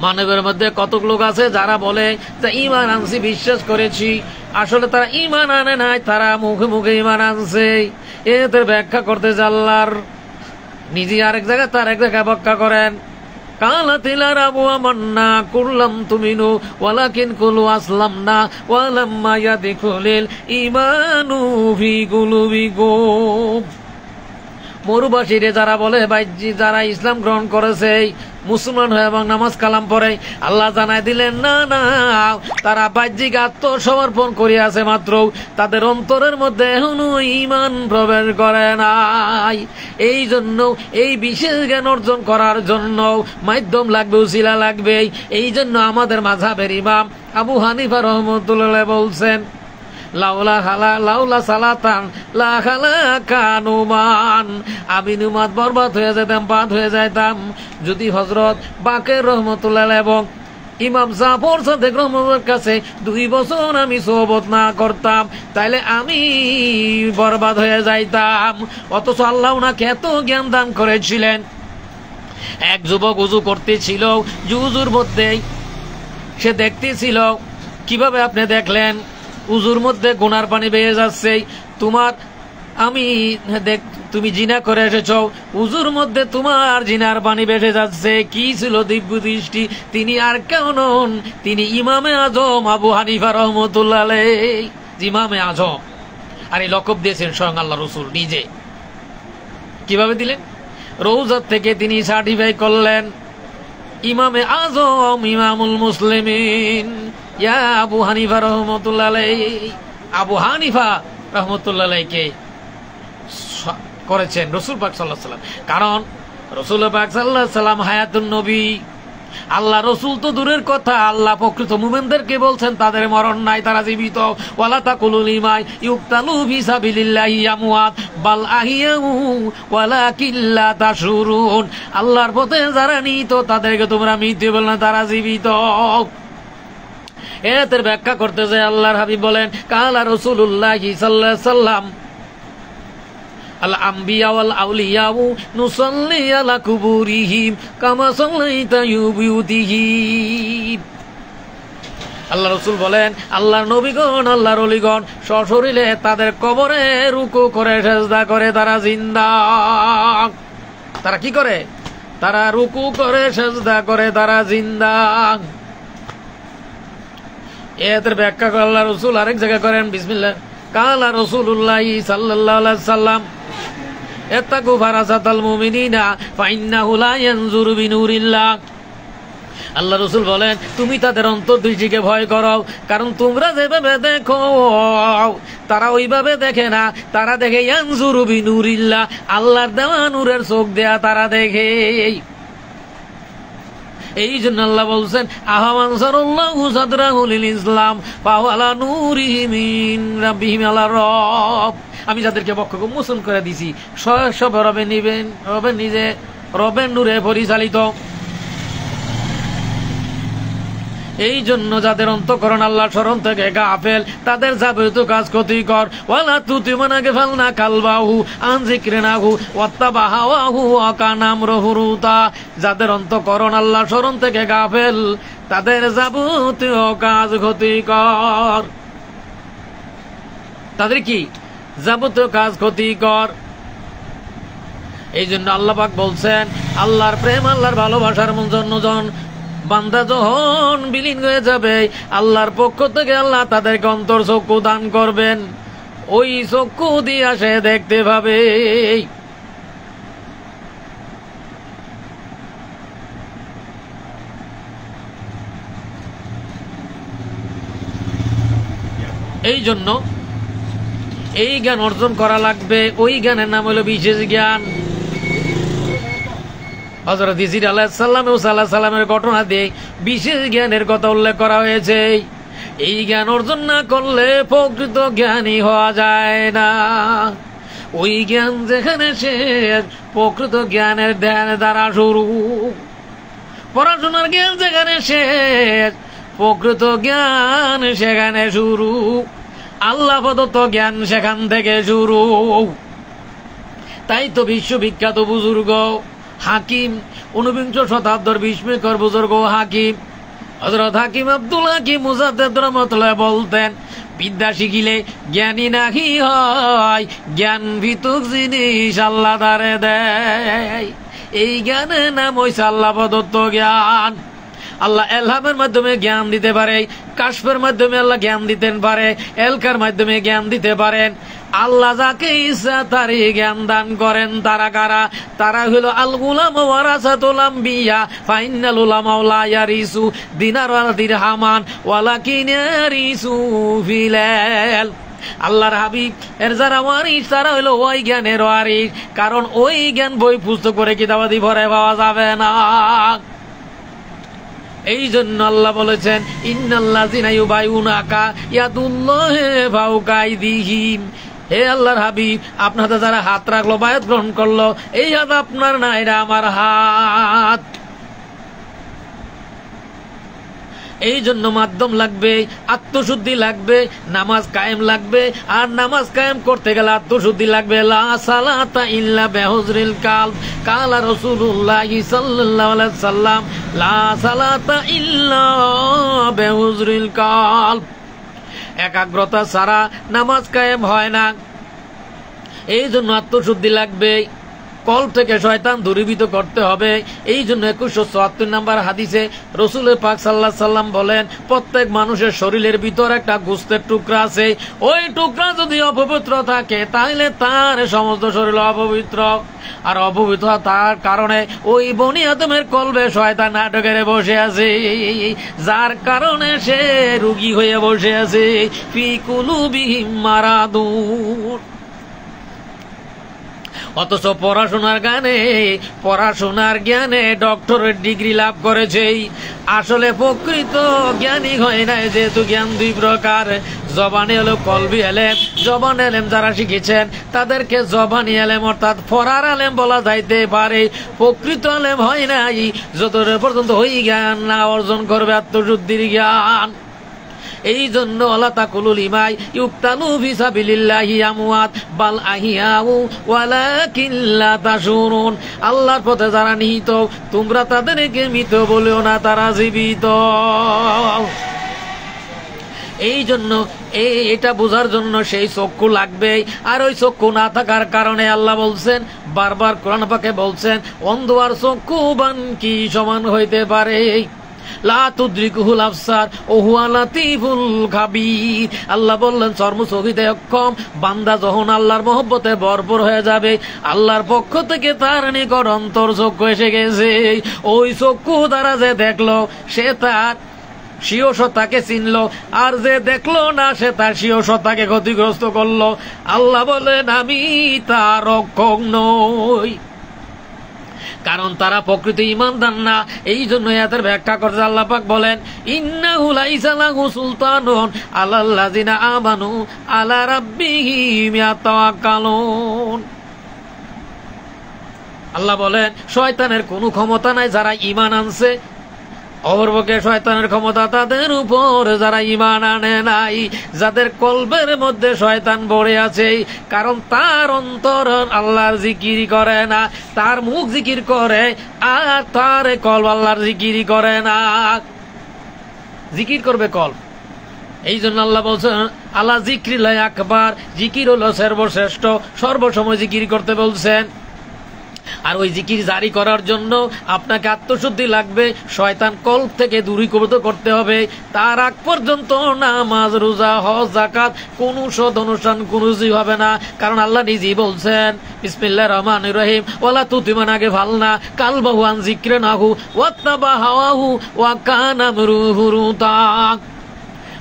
মানবের মধ্যে কতক লোক আছে যারা বলে যে ঈমান আনছি, বিশ্বাস করেছি, আসলে তারা ঈমান আনে নাই, তারা মুখে মুখে ঈমান আনছে। এদের ব্যাখ্যা করতে আল্লাহর নিজে আরেক জায়গায় তার এক জায়গায় ব্যাখ্যা করেন কালাতিল আরাবু আমান্না কুল্লাম তুমিনু ওয়ালাকিন কুলু আসলামনা ওয়ালাম্মা ইয়াদখুলিল ঈমানু ফি কুলুবিকুম। মরুবাসীরে যারা বলে বাইজি, যারা ইসলাম গ্রহণ করেছে, মুসলমান হয়ে এবং নামাজ কালাম পড়ে, আল্লাহ জানাই দিলেন না না, তারা বাহ্যিক আত্মসমর্পণ করিয়াছে মাত্র, তাদের অন্তরের মধ্যে এখনো ঈমান প্রবেশ করে নাই। এই জন্য এই বিশেষ জ্ঞান অর্জন করার জন্য মাধ্যম লাগবে, উসিলা লাগবে। এই জন্য আমাদের মাযহাবের ইমাম আবু হানিফা রাহমাতুল্লাহ বলছেন লাউলা সালাতান লা খালাকানুমান, আমি নুমাত বরবাদ হয়ে যেতাম, বাদ হয়ে যাইতাম, যদি হযরত বাকের রাহমাতুল্লাহ এবং ইমাম জাফর সাদেক রহমতুল্লাহর কাছে 2 বছর আমি সোহবত না করতাম, তাইলে আমি বরবাদ হয়ে যাইতাম। অথচ আল্লাহ ওনাকে এত জ্ঞান দান করেছিলেন। এক যুবক উযু করতেছিল, উযুর মধ্যে সে দেখতেছিল, কিভাবে আপনি দেখলেন উজুর মধ্যে গুনার পানি বেয়ে যাচ্ছে, তুমি জিনা করে এসেছো, উজুর মধ্যে তোমার জিনার পানি বেসে যাচ্ছে। কি ছিল দিব্য দৃষ্টি? তিনি আর কেউ নন, তিনি ইমামে আজম আবু হানিফা রাহমাতুল্লাহ আলাইহি, ইমামে আজম। আর এই লকব দিয়েছেন স্বয়ং আল্লাহ রাসূল নিজে। কিভাবে দিলেন? রওজা থেকে তিনি সার্টিফাই করলেন ইমামে আজম, ইমামুল মুসলিমিন ইয়া আবু হানিফা রাহমাতুল্লাহ আলাইহি। আবু হানিফা রাহমাতুল্লাহ আলাইহিকে করেছেন রাসূল পাক সাল্লাল্লাহু আলাইহি ওয়াসাল্লাম, কারণ রাসূল পাক সাল্লাল্লাহু আলাইহি ওয়াসাল্লাম হায়াতুন নবী। আল্লাহ রাসূল তো দূরের কথা, আল্লাহ প্রকৃত মুমিনদেরকে বলছেন তাদের মরণ নাই, তারা জীবিত। ওয়ালা তাকুলু লিমা ইউকতালু ফি সাবিলিল্লাহি আমওয়াত বাল আহইয়াউ ওয়ালাকিন লা তাশউরুন। আল্লাহর পথে যারা নিহত তাদেরকে তোমরা মৃত বল না, তারা জীবিত। এর ব্যাখ্যা করতে যায় আল্লাহর হাবিব বলেন কালা রাসূলুল্লাহ সাল্লাল্লাহু আলাইহি ওয়াসাল্লাম আল আম্বিয়া ওয়াল আউলিয়াউ নুসাল্লি আলা কুবুরিহিম কামা সাল্লাইতা ইউবিউতিহিম। আল্লাহ রাসূল বলেন আল্লাহর নবীগণ, আল্লাহর ওলিগণ সশরীরে তাদের কবরে রুকু করে সিজদা করে, তারা জিন্দা। তারা কি করে? তারা রুকু করে সিজদা করে, তারা জিন্দা। এদের ব্যাখ্যা করে আল্লাহ রাসূল আরেক জায়গায় করেন বিসমিল্লাহ কালা রাসূলুল্লাহ সাল্লাল্লাহু আলাইহি ওয়াসাল্লাম ইত্তাকু ফারাসাতাল মুমিনিনা ফাইন্নাহু লা ইয়ানজুরু বিনুরিল্লাহ। আল্লাহ রাসূল বলেন তুমি তাদের অন্তর্দৃষ্টিকে ভয় করো, কারণ তোমরা যেভাবে দেখো তারা ওইভাবে দেখে না, তারা দেখে ইয়ানজুরু বিনুরিল্লাহ, আল্লাহর দেওয়া নূরের চোখ দেয়া তারা দেখে। এই জন্য আল্লাহ বলছেন আহমান সারাল্লাহু সাদরাহু লিল ইসলাম ফাহুয়া আলা নূরিহি মিন রাব্বিহি আলা রব। আমি যাদেরকে বক্ষ উন্মোচন করে দিছি সব রবে নিবেন, রবে নিজে রবের নূরে পরিচালিত। এই জন্য যাদের অন্তঃকরণ আল্লাহ স্মরণ থেকে গাফেল, তাদের যাবতীয় কাজ ক্ষতিকর। ওয়ালা তুতিমানাকে ফালনা কালবাহু আন যিকরিনাহু ওয়াত্তাবা হাওয়াহু ওয়া কানা আমরুহু ফুরুতা। যাদের অন্তঃকরণ আল্লাহ স্মরণ থেকে গাফেল, তাদের যাবতীয় কাজ ক্ষতিকর। তাদের কি যাবতীয় কাজ ক্ষতিকর। এই জন্য আল্লাহ পাক বলছেন, আল্লাহর প্রেম, আল্লাহর ভালোবাসার জন্য বান্দা যখন বিলীন হয়ে যাবে, আল্লাহর পক্ষ থেকে আল্লাহ তাদেরকে অন্তর চক্ষু দান করবেন। ওই চক্ষু দিয়ে সে দেখতে পাবে। এই জন্য এই জ্ঞান অর্জন করা লাগবে। ওই জ্ঞানের নাম হলো বিশেষ জ্ঞান। হযরত ইদ্রিস আলাইহিস সালাম ও সালামের ঘটনা দিয়ে বিশেষ জ্ঞানের কথা উল্লেখ করা হয়েছে। এই জ্ঞান অর্জন না করলে প্রকৃত জ্ঞানী হওয়া যায় না। ওই জ্ঞান যেখানে শেষ, প্রকৃত জ্ঞানের ধ্যান দ্বারা শুরু। পড়াশোনার জ্ঞান যেখানে শেষ, প্রকৃত জ্ঞান সেখানে শুরু। আল্লাহ প্রদত্ত জ্ঞান সেখান থেকে শুরু। তাই তো বিশ্ববিখ্যাত বুজুর্গ হাকিম, ঊনবিংশ শতাব্দীর বিস্ময়কর বুজুর্গ হাকিম হযরত হাকিম আব্দুল হাকিম মুজাদ্দেদ রাহমাতুল্লাহ বলতেন, বিদ্যা শিখিলে জ্ঞানী নাহি হয়, জ্ঞান ভিতক জিনিস আল্লাহ দ্বারে দেয়। এই জ্ঞানের নাম হইছে আল্লাহ প্রদত্ত জ্ঞান। আল্লাহ এলহামের মাধ্যমে জ্ঞান দিতে পারে, কাশফের মাধ্যমে আল্লাহ জ্ঞান দিতে পারে, এলকার মাধ্যমে জ্ঞান দিতে পারেন। আল্লাহ যাকে ইচ্ছা তারই জ্ঞান দান করেন। তারা কারা? তারা হলো আল গুলাম ওয়ারাসাতুল আম্বিয়া ফাইনাল উলামা লা ইয়ারিসু দিনার ওয়ালা দিরহামান ওয়ালাকিন ইয়ারিসু ফিলাল। আল্লাহর হাবিব এর যারা ওয়ারিস, তারা হলো ওই জ্ঞানের ওয়ারিস। কারণ ওই জ্ঞান বই পুস্তক করে কিতাবাদি ভরে পাওয়া যাবে না। এই জন্য আল্লাহ বলেছেন, ইন্নাল্লাযিনা ইউবাইউনাকা ইয়াদুল্লাহি ফাওকা আইদিহিম। হে আল্লাহর হাবিব, আপনাদের যারা হাত রাখলো, বায়াত গ্রহণ করলো, এই হাত আপনার না, এটা আমার হাত। এই জন্য মাধ্যম লাগবে, আত্মশুদ্ধি লাগবে, নামাজ কায়েম লাগবে। আর নামাজ কায়েম করতে গেলে আত্মশুদ্ধি লাগবে। লা সালাতা ইল্লা বিহুজরিল কালব, কালা রাসূলুল্লাহ সাল্লাল্লাহু আলাইহি সাল্লাম, লা সালাতা ইল্লা বিহুজরিল কালব। একাগ্রতা ছাড়া নামাজ কায়েম হয় না। এই জন্য আত্মশুদ্ধি লাগবে। কল থেকে শয়তান দূরীভূত করতে হবে। এই জন্য 2174 নম্বর হাদিসে রাসূল পাক সাল্লাল্লাহু আলাইহি সাল্লাম বলেন, প্রত্যেক মানুষের শরীরের ভিতর একটা গোশতের টুকরা আছে। ওই টুকরা যদি অপবিত্র থাকে, তাহলে তার সমস্ত শরীর অপবিত্র। আর অপবিত্র তার কারণে ওই বনি আদমের কলবে শয়তান নাটকের বসে আছে, যার কারণে সে রোগী হয়ে বসে আছে। ফি কুলুবিহিম মারাদুন। অথচ পড়াশোনার জ্ঞানে ডক্টরেট ডিগ্রি লাভ করেছে। আসলে প্রকৃত জ্ঞানী হয় নাই, যেহেতু জ্ঞান দুই প্রকার। জবানি হলো কলবি এলেম। জবান এলেম যারা শিখেছেন তাদেরকে জবানি এলেম অর্থাৎ ফরার আলেম বলা যাইতে পারে। প্রকৃত আলেম হয় নাই যতদূর পর্যন্ত ওই জ্ঞান না অর্জন করবে, আত্মশুদ্ধির জ্ঞান। এই জন্য আল্লাহ তাকুলুল ইমাই ইউক্তালু ফি সাবিলিল্লাহি আমওয়াত বাল আহিয়াউ ওয়ালাকিন লা তাশুরুন। আল্লাহর পথে যারা নিহিত, তোমরা তাদেরকে মৃত বলিও না, তারা জীবিত। এই জন্য এটা বোঝার জন্য সেই চক্ষু লাগবে। আর ওই চক্ষু না থাকার কারণে আল্লাহ বলছেন, বারবার কোরআন পাকে বলছেন, অন্ধ আর চক্ষুবান কি সমান হইতে পারে? লা তুদরিকুহুল আবসার ওয়া হুয়া লাতীফুল খাবীর। আল্লাহ বললেন, চর্মচক্ষুতে অক্ষম বান্দা যখন আল্লাহর মহব্বতে ভরপুর হয়ে যাবে, আল্লাহর পক্ষ থেকে তার নিকট অন্তর চক্ষু এসে গেছে। ওই চক্ষু দ্বারা যে দেখলো, সে তার স্বীয় সত্তাকে চিনলো। আর যে দেখলো না, সে তার স্বীয় সত্তাকে ক্ষতিগ্রস্ত করলো। আল্লাহ বলেন, আমি তার রক্ষক নই, কারণ তারা প্রকৃত ঈমানদার না। এই জন্য এদের ব্যাখ্যা করতে আল্লাহ পাক বলেন, ইন্নাহু লাইসা লাহু সুলতানুন আলাল্লাযিনা আমানু আলা রাব্বিহিম ইয়াতাওয়াক্কালুন। আল্লাহ বলেন, শয়তানের কোনো ক্ষমতা নাই যারা ঈমান আনছে অপরপক্ষে শয়তানের ক্ষমতা তাদের উপর যারা ঈমান আনে নাই, যাদের কলবের মধ্যে শয়তান ভরে আছে, কারণ তার অন্তর আল্লাহর জিকির করে না, তার মুখ জিকির করে আর তার কলব আল্লাহর জিকির করে না। জিকির করবে কলব। এই জন্য আল্লাহ বলছেন আল্লাহ জিক্রিল্লাহ আকবার, জিকির হলো সর্বশ্রেষ্ঠ, সর্বসময় জিকির করতে বলছেন। আর ওই জিকির জারি করার জন্য আপনাকে আত্মশুদ্ধি লাগবে, শয়তান কল্প থেকে দূরীভূত করতে হবে। তার আগ পর্যন্ত নামাজ, রোজা, হজ, যাকাত কোন সদ অনুষ্ঠান কোনো কিছুই হবে না, কারণ আল্লাহ নিজেই বলছেন বিসমিল্লাহির রহমানির রহিম ওয়ালা তুতিমান আগে ফালনা কালবাহু আন যিকরিনাহু ওয়াত্তাবা হাওয়াহু ওয়া কানা আমরুহুরুতা।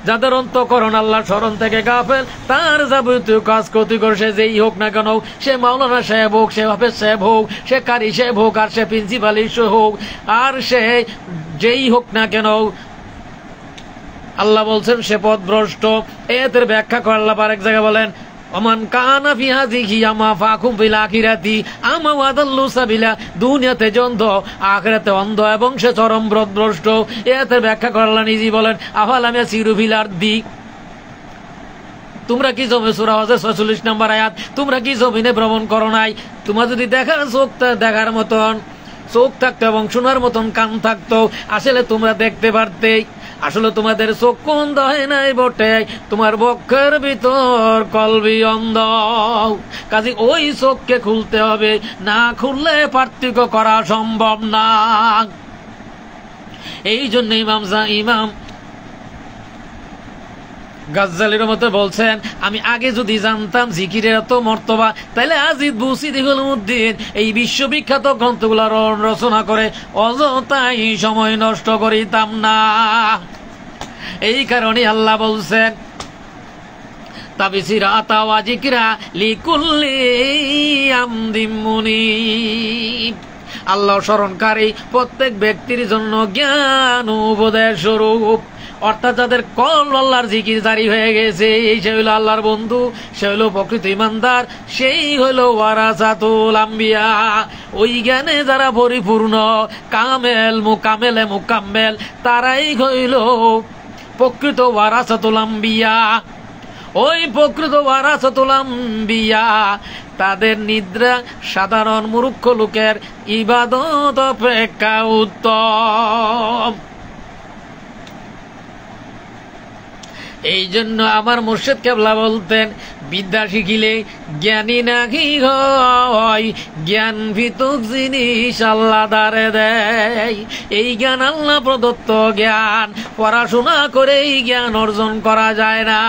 যাদের অন্তঃকরণ আল্লাহর স্মরণ থেকে গাফেল, তার যাবতীয় কাজ ক্ষতিকর সে যেই হোক না কেন, সে মাওলানা সাহেব হোক, সে হাফেজ সাহেব হোক, সে কারি সাহেব হোক, আর সে প্রিন্সিপাল হোক, আর সে যেই হোক না কেন, আল্লাহ বলছেন সে পথভ্রষ্ট। এদের ব্যাখ্যা করে আল্লাহ আরেক জায়গায় বলেন ওমান কানা ফি হাযিহি আমা ফাকুম বিল আখিরাতি আমা ওয়াদাল্লু সাবিলা। দুনিয়াতে যে অন্ধ, আখিরাতে অন্ধ এবং সে চরম পথভ্রষ্ট। এদের ব্যাখ্যা করে আল্লাহ নিজেই বলেন আফালাম ইয়াসিরু ফিল আরদি, তোমরা কি জমি, সূরা হজের 46 নম্বর আয়াত, তোমরা কি জমিনে ভ্রমণ করো নাই? তোমার যদি দেখার চোখ, দেখার মতন চোখ থাকতো এবং শোনার মতন কান থাকতো, আসলে তোমরা দেখতে পারতে। আসলে তোমাদের চোখ অন্ধ হয় নাই বটে, তোমার বক্ষের ভিতর কলবি অন্ধ। কাজে ওই চোখকে খুলতে হবে, না খুললে পার্থক্য করা সম্ভব না। এই জন্য ইমাম গাজ্জালির মতো বলছেন আমি আগে যদি জানতাম জিকিরের এত মর্তবা, তাহলে আজিদ বুসিরুদ্দিন এই বিশ্ববিখ্যাত গ্রন্থগুলো রচনা করে অযথাই সময় নষ্ট করিতাম না। এই কারণে আল্লাহ বলছেন তাবিসিরা আতাওয়া জিকরা লিকুল্লি আমদিম মুনিব। আল্লাহ স্মরণকারী প্রত্যেক ব্যক্তির জন্য জ্ঞান উপদেশ স্বরূপ। অর্থাৎ যাদের কল আল্লাহর জিকির জারি হয়ে গেছে, সে হইল আল্লাহর বন্ধু, সে হইল প্রকৃত ইমানদার, সেই হইল ওয়ারাসাতুল আম্বিয়া। ওই জ্ঞানে যারা পরিপূর্ণ, কামেল মুকাম্মেল, তারাই হইল প্রকৃত ওয়ারাসাতুল আম্বিয়া। ওই প্রকৃত ওয়ারাসাতুল আম্বিয়া, তাদের নিদ্রা সাধারণ মূর্খ লোকের ইবাদত অপেক্ষা উত্তম। এই জন্য আমার মুর্শিদ কেবলা বলতেন বিদ্যা শিখিলে জ্ঞানী নাকি হয়, জ্ঞান ভিতক জিনিস আল্লাহ দ্বারে দেয়। এই জ্ঞান আল্লাহ প্রদত্ত জ্ঞান, পড়াশোনা করে এই জ্ঞান অর্জন করা যায় না।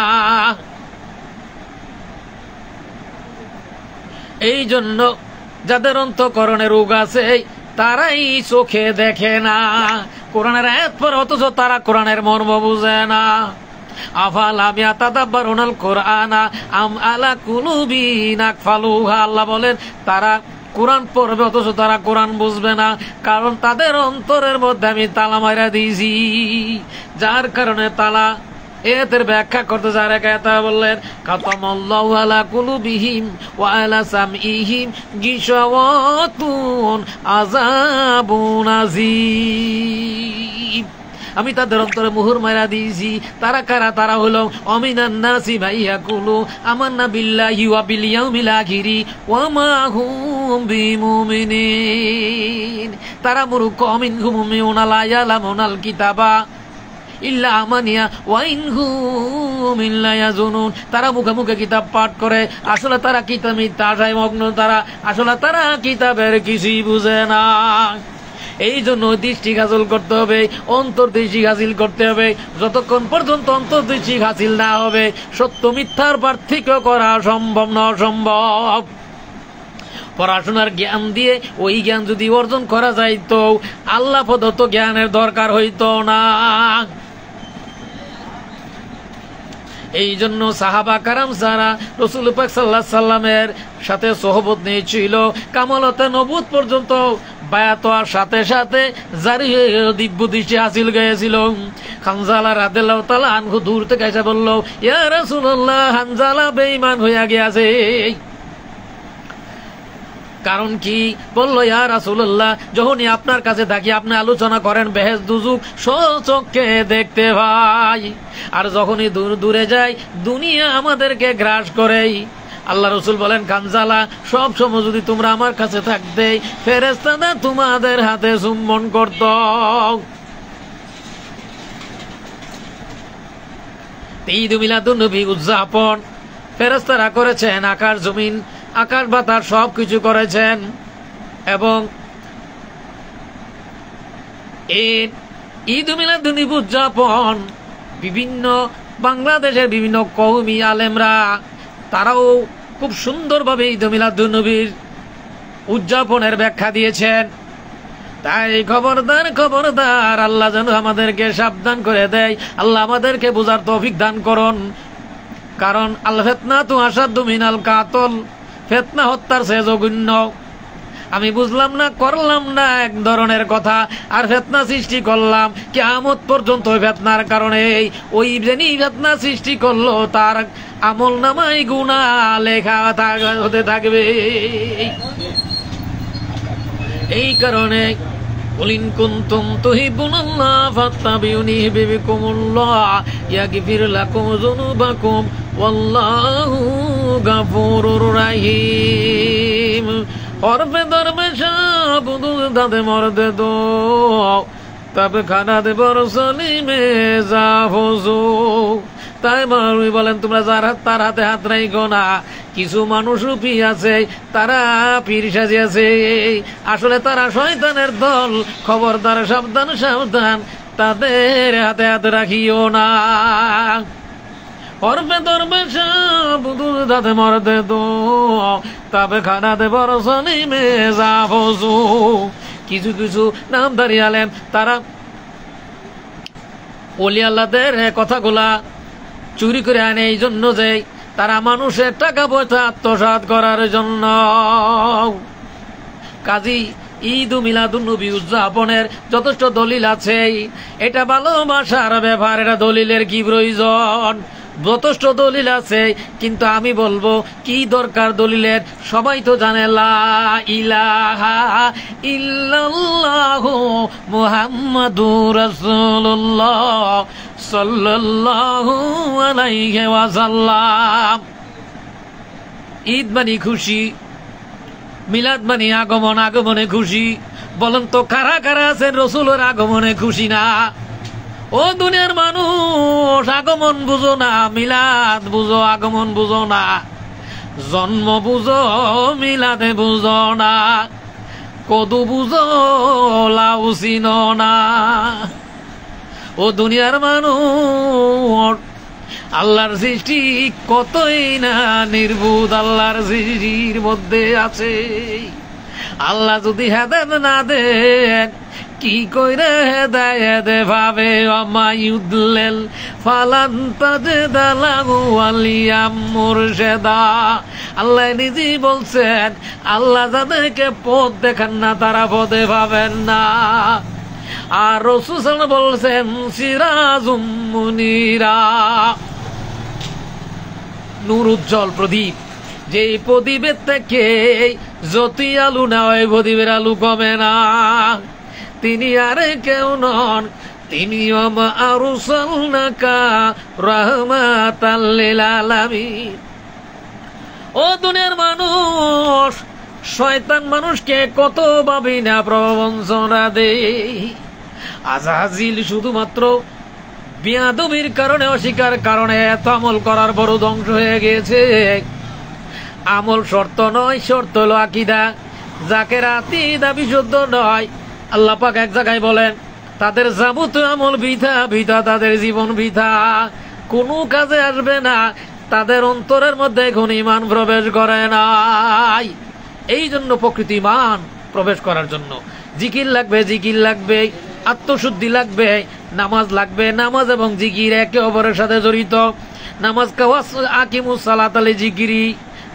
এই জন্য যাদের অন্তঃকরণে রোগ আছে, তারাই চোখে দেখে না কোরআনের আয়াত পড়ে, অথচ তারা কোরআনের মর্ম বুঝে না। আফালাম ইয়াতাদাব্বারুনাল কুরআনা আম আলা কুলুবিন আকফালুহা। আল্লাহ বলেন তারা কোরআন পড়বে অথচ তারা কোরআন বুঝবে না, কারণ তাদের অন্তরের মধ্যে আমি তালা মারা দিয়েছি, যার কারণে তালা। এদের ব্যাখ্যা করতে যারা কথা বললেন খাতামাল্লাহু আলা কুলুবিহিম ওয়া আলা সামইহিম গিশাওয়াতুন আযাবুন আযীম। আমি তাদের অন্তরে মুহুর মারা দিয়েছি। তারা কারা? তারা হলো অমিনান নাসি মাইয়াকুলু আমান্না বিল্লাহি ওয়া বিল ইয়াউমিল আখিরি ওয়া মা হুম বিমুমিনিন। তারা মূর্খ। মিনহুম মিউনা লা ইয়ালামুনাল কিতাবা ইল্লা আমানিয়া ওয়া ইনহুম ইল্লা ইয়াজুনুন। তারা মুখে মুখে কিতাব পাঠ করে, আসলে তারা কিতাব মিথ্যা আশায় মগ্ন। আসলে তারা কিতাবের কিছুই বুঝে না। এই জন্য দৃষ্টি হাসিল করতে হবে, অন্তর্দৃষ্টি হাসিল করতে হবে। যতক্ষণ পর্যন্ত অন্তর্দৃষ্টি হাসিল না হবে, সত্য মিথ্যার পার্থক্য করা সম্ভব না, অসম্ভব। পড়াশোনার জ্ঞান দিয়ে ওই জ্ঞান যদি অর্জন করা যাইতো, আল্লাহ প্রদত্ত জ্ঞানের দরকার হইতো না। এই জন্য সাহাবা কারাম যারা রাসূল পাক সাল্লাল্লাহু আলাইহি সাল্লামের সাথে সোহবত নিয়েছিল, কামালতে নবুত পর্যন্ত বায়াত হওয়ার সাথে সাথে জারি দিব্য দৃষ্টি হাসিল গিয়েছিল। হানজালা রাদিয়াল্লাহু তাআলা আনহু দূর থেকে এসে বলল, ইয়া রাসূলুল্লাহ, হানজালা বেঈমান হইয়া গিয়াছে। কারণ কি? বলল, ইয়া রাসূলুল্লাহ, যখনই আপনার কাছে থাকি আপনি আলোচনা করেন বেহেশত দুজক স্বচক্ষে দেখতে পাই, আর যখনই দূরে যাই দুনিয়া আমাদেরকে গ্রাস করেই। আল্লাহ রসুল বলেন, কানজালা, সব সময় যদি তোমরা আমার কাছে থাকতে ফেরেশতারা তোমাদের হাতে চুম্বন করত। ঈদ মিলাদুন নবী উদযাপন ফেরেশতারা করেছেন, আকাশ জমিন আকাশ বাতাস সবকিছু করেছেন। এবং ঈদ মিলাদুন নবী উদযাপন বিভিন্ন বাংলাদেশের বিভিন্ন কওমি আলেমরা তারাও খুব সুন্দরভাবে ঈদ মিলাদুন নবীর উদযাপনের ব্যাখ্যা দিয়েছেন। তাই খবরদার খবরদার, আল্লাহ যেন আমাদেরকে সাবধান করে দেয়, আল্লাহ আমাদেরকে বুঝার তৌফিক দান করুন। কারণ আল ফিতনাতু আশাদ্দু মিনাল কাতল, ফিতনা হত্যার চেয়ে জঘন্য। আমি বুঝলাম না, করলাম না এক ধরনের কথা, আর ফিতনা সৃষ্টি করলাম, কিয়ামত পর্যন্ত ফিতনার কারণে ওই যিনি ফিতনা সৃষ্টি করলো তার আমল নামায় গুনাহ লেখা হতে থাকবে। এই কারণে কুলিন কুনতুম তুহিব্বুনাল্লাহ ফাত্তাবিউনি ইউহিব্বুকুমুল্লাহ ইয়াগফির লাকুম যুনুবাকুম ওয়াল্লাহু গাফুরুর রাহিম। হরফে দরবে শাবুদু দাদে মরদে দো তবে খানা দে বরসলি মে জাফুজু। তাই মারুই বলেন, তোমরা যার হাত তার হাতে হাত রাখো না। কিছু মানুষ রূপী আছে, তারা পীর সাজিয়াছে, আসলে তারা শয়তানের দল। খবরদার, সাবধান সাবধান, তাদের হাতে হাত রাখিও না। হরফে দরবে শাবুদু দাদে মরদে দো তবে খানা দে বরসলি মে জাফুজু। কিছু কিছু নামধারী আলেম তারা ওলি আল্লাহদের কথাগুলা চুরি করে আনে, এই জন্য যে তারা মানুষের টাকা পয়সা আত্মসাৎ করার জন্য। কাজী ঈদ মিলাদুন নবী উদযাপনের যথেষ্ট দলিল আছে। এটা ভালোবাসার ব্যাপার, এটা দলিলের কি প্রয়োজন? যথেষ্ট দলিল আছে, কিন্তু আমি বলবো কি দরকার দলিলের? সবাই তো জানে লা ইলাহা ইল্লাল্লাহু মুহাম্মাদুর রাসূলুল্লাহ সাল্লাল্লাহু আলাইহি ওয়াসাল্লাম। ঈদ মানে খুশি, মিলাদ মানে আগমন, আগমনে খুশি। বলেন তো কারা কারা আছেন রসুলের আগমনে খুশি না? ও দুনিয়ার মানুষ, আগমন বুঝো না, মিলাদ বুঝো, আগমন বুঝো না, জন্ম বুঝো, মিলাদে বুঝো না, কদু বুঝো, লাউ চিনো না। ও দুনিয়ার মানুষ, আল্লাহর সৃষ্টি কতই না নির্বুধ আল্লাহর সৃষ্টির মধ্যে আছে। আল্লাহ যদি হেদায়েত না দেন, কি কইরে হেদায়েত ভাবে অমায়ুদলেল ফালান্তাজেদা লাগু আলিয়াম মুরশেদা। আল্লাহ নিজেই বলছেন, আল্লাহ যাদেরকে পথ দেখান না তারা পথে পাবেন না। আর রাসূল বলছেন, সিরাজুম মুনিরা, নূর উজ্জ্বল প্রদীপ, যে প্রদীপের থেকে যতই আলু না হয় প্রদীপের আলু কমে না। তিনি আর কেউ নন, তিনি ওমা আরসালনাকা রাহমাতাল লিল আলামিন। ও দুনিয়ার মানুষ, শয়তান মানুষকে কত ভাবে না প্রবঞ্চনা দেয়। আজাজিল শুধুমাত্র বিয়াদবির কারণে, অস্বীকার কারণে এত আমল করার বড় ধ্বংস হয়ে গেছে। আমল শর্ত নয়, শর্ত হলো আকীদা। যাকে আকীদা বিশুদ্ধ নয়, আল্লাহ পাক এক জায়গায় বলেন, তাদের যাবতীয় আমল বৃথা, বৃথা তাদের জীবন বৃথা, কোনো কাজে আসবে না। তাদের অন্তরের মধ্যে এখন ঈমান প্রবেশ করে নাই। এই জন্য প্রকৃত ঈমান প্রবেশ করার জন্য জিকির লাগবে, জিকির লাগবে, আত্মশুদ্ধি লাগবে, নামাজ লাগবে। নামাজ এবং জিকির একে অপরের সাথে জড়িত। নামাজ আকিমুস সালাত আলি জিকিরি,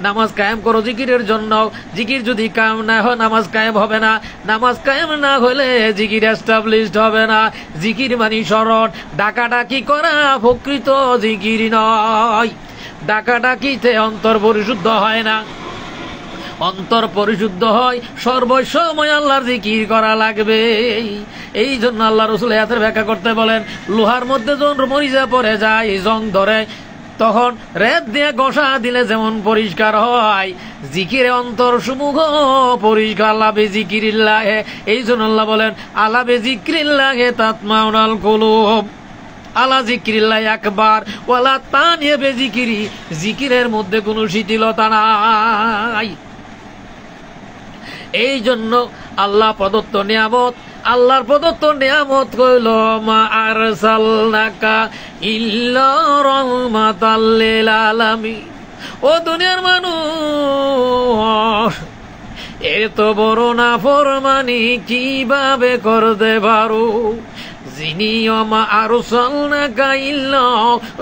নামাজ কায়েম করো জিকিরের জন্য। জিকির যদি কায়েম না হয় নামাজ কায়েম হবে না। নামাজ কায়েম না হলে জিকির এস্টাবলিশড হবে না। জিকির মানে স্মরণ। ডাকাডাকি করা প্রকৃত জিকির নয়। ডাকাডাকিতে অন্তর পরিশুদ্ধ হয় না। অন্তর পরিশুদ্ধ হয়, সর্বসময় আল্লাহর জিকির করা লাগবে। এই জন্য আল্লাহ রাসূল আয়াতের ব্যাখ্যা করতে বলেন, লোহার মধ্যে যখন মরিচা পড়ে যায়, জং ধরে, তখন রেত দিয়ে ঘষা দিলে যেমন পরিষ্কার হয়, জিকিরে অন্তর সমূহ পরিষ্কার। আল্লাহ বিজিকিরিল্লাহে, এই জন্য আল্লাহ বলেন আলা বিজিকিরিল্লাহে তাতমাউনুল কুলুব, আলা জিকিরিল্লাহি আকবার ওয়ালা তানিয়া বিজিকিরি, জিকিরের মধ্যে কোনো শিথিলতা নাই। এই জন্য আল্লাহ প্রদত্ত নিয়ামত, আল্লাহর প্রদত্ত নিয়ামত কইল মা আরসালনাকা ইল্লা রাহমাতাল লিল আলামিন। ও দুনিয়ার মানুষ, এত বড় নাফরমানি কিভাবে করতে পারো? যিনি মা আরসালনাকা ইল্লা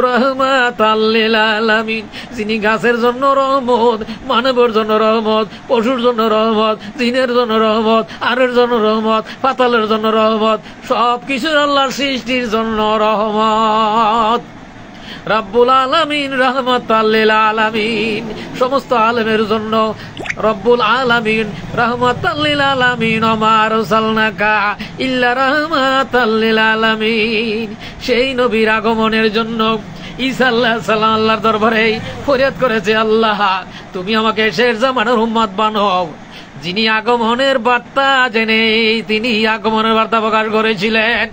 রাহমাতাল লিল আলামিন, যিনি গাছের জন্য রহমত, মানবের জন্য রহমত, পশুর জন্য রহমত, জিনের জন্য রহমত, আরের জন্য রহমত, পাতালের জন্য রহমত, সবকিছু আল্লাহর সৃষ্টির জন্য রহমত। রব্বুল আলামিন রাহমাতাল লিল আলামিন, সমস্ত আলেমের জন্য রব্বুল আলামিন রাহমাতাল লিল আলামিন। ওমা আরসালনাকা ইল্লা রাহমাতাল লিল আলামিন। সেই নবীর আগমনের জন্য ঈসা আলাইহিস সালাম আল্লাহর দরবারে ফরিয়াদ করেছে, আল্লাহ তুমি আমাকে শেষ জামানার উম্মত বানাও। যিনি আগমনের বার্তা জেনে তিনি আগমনের বার্তা প্রকাশ করেছিলেন।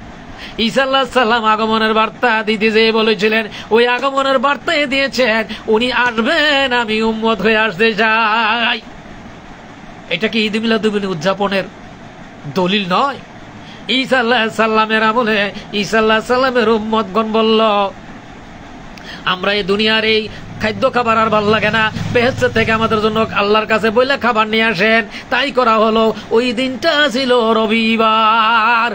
ঈসা আলাইহিস সালাম আগমনের বার্তা দিতে যেয়ে বলেছিলেন, ওই আগমনের বার্তাই দিয়েছেন উনি আসবেন, আমি উম্মত হয়ে আসতে চাই। এটা কি ঈদ মিলাদুন উদযাপনের দলিল নয়? ঈসা আলাইহিস সালামের আমলে ঈসা আলাইহিস সালামের উম্মতগণ বলল, আমরা এই দুনিয়ার এই খাদ্য খাবার আর ভাল লাগে না, বেহেশত থেকে আমাদের জন্য আল্লাহর কাছে বইলে খাবার নিয়ে আসেন। তাই করা হলো। ওই দিনটা ছিল রবিবার।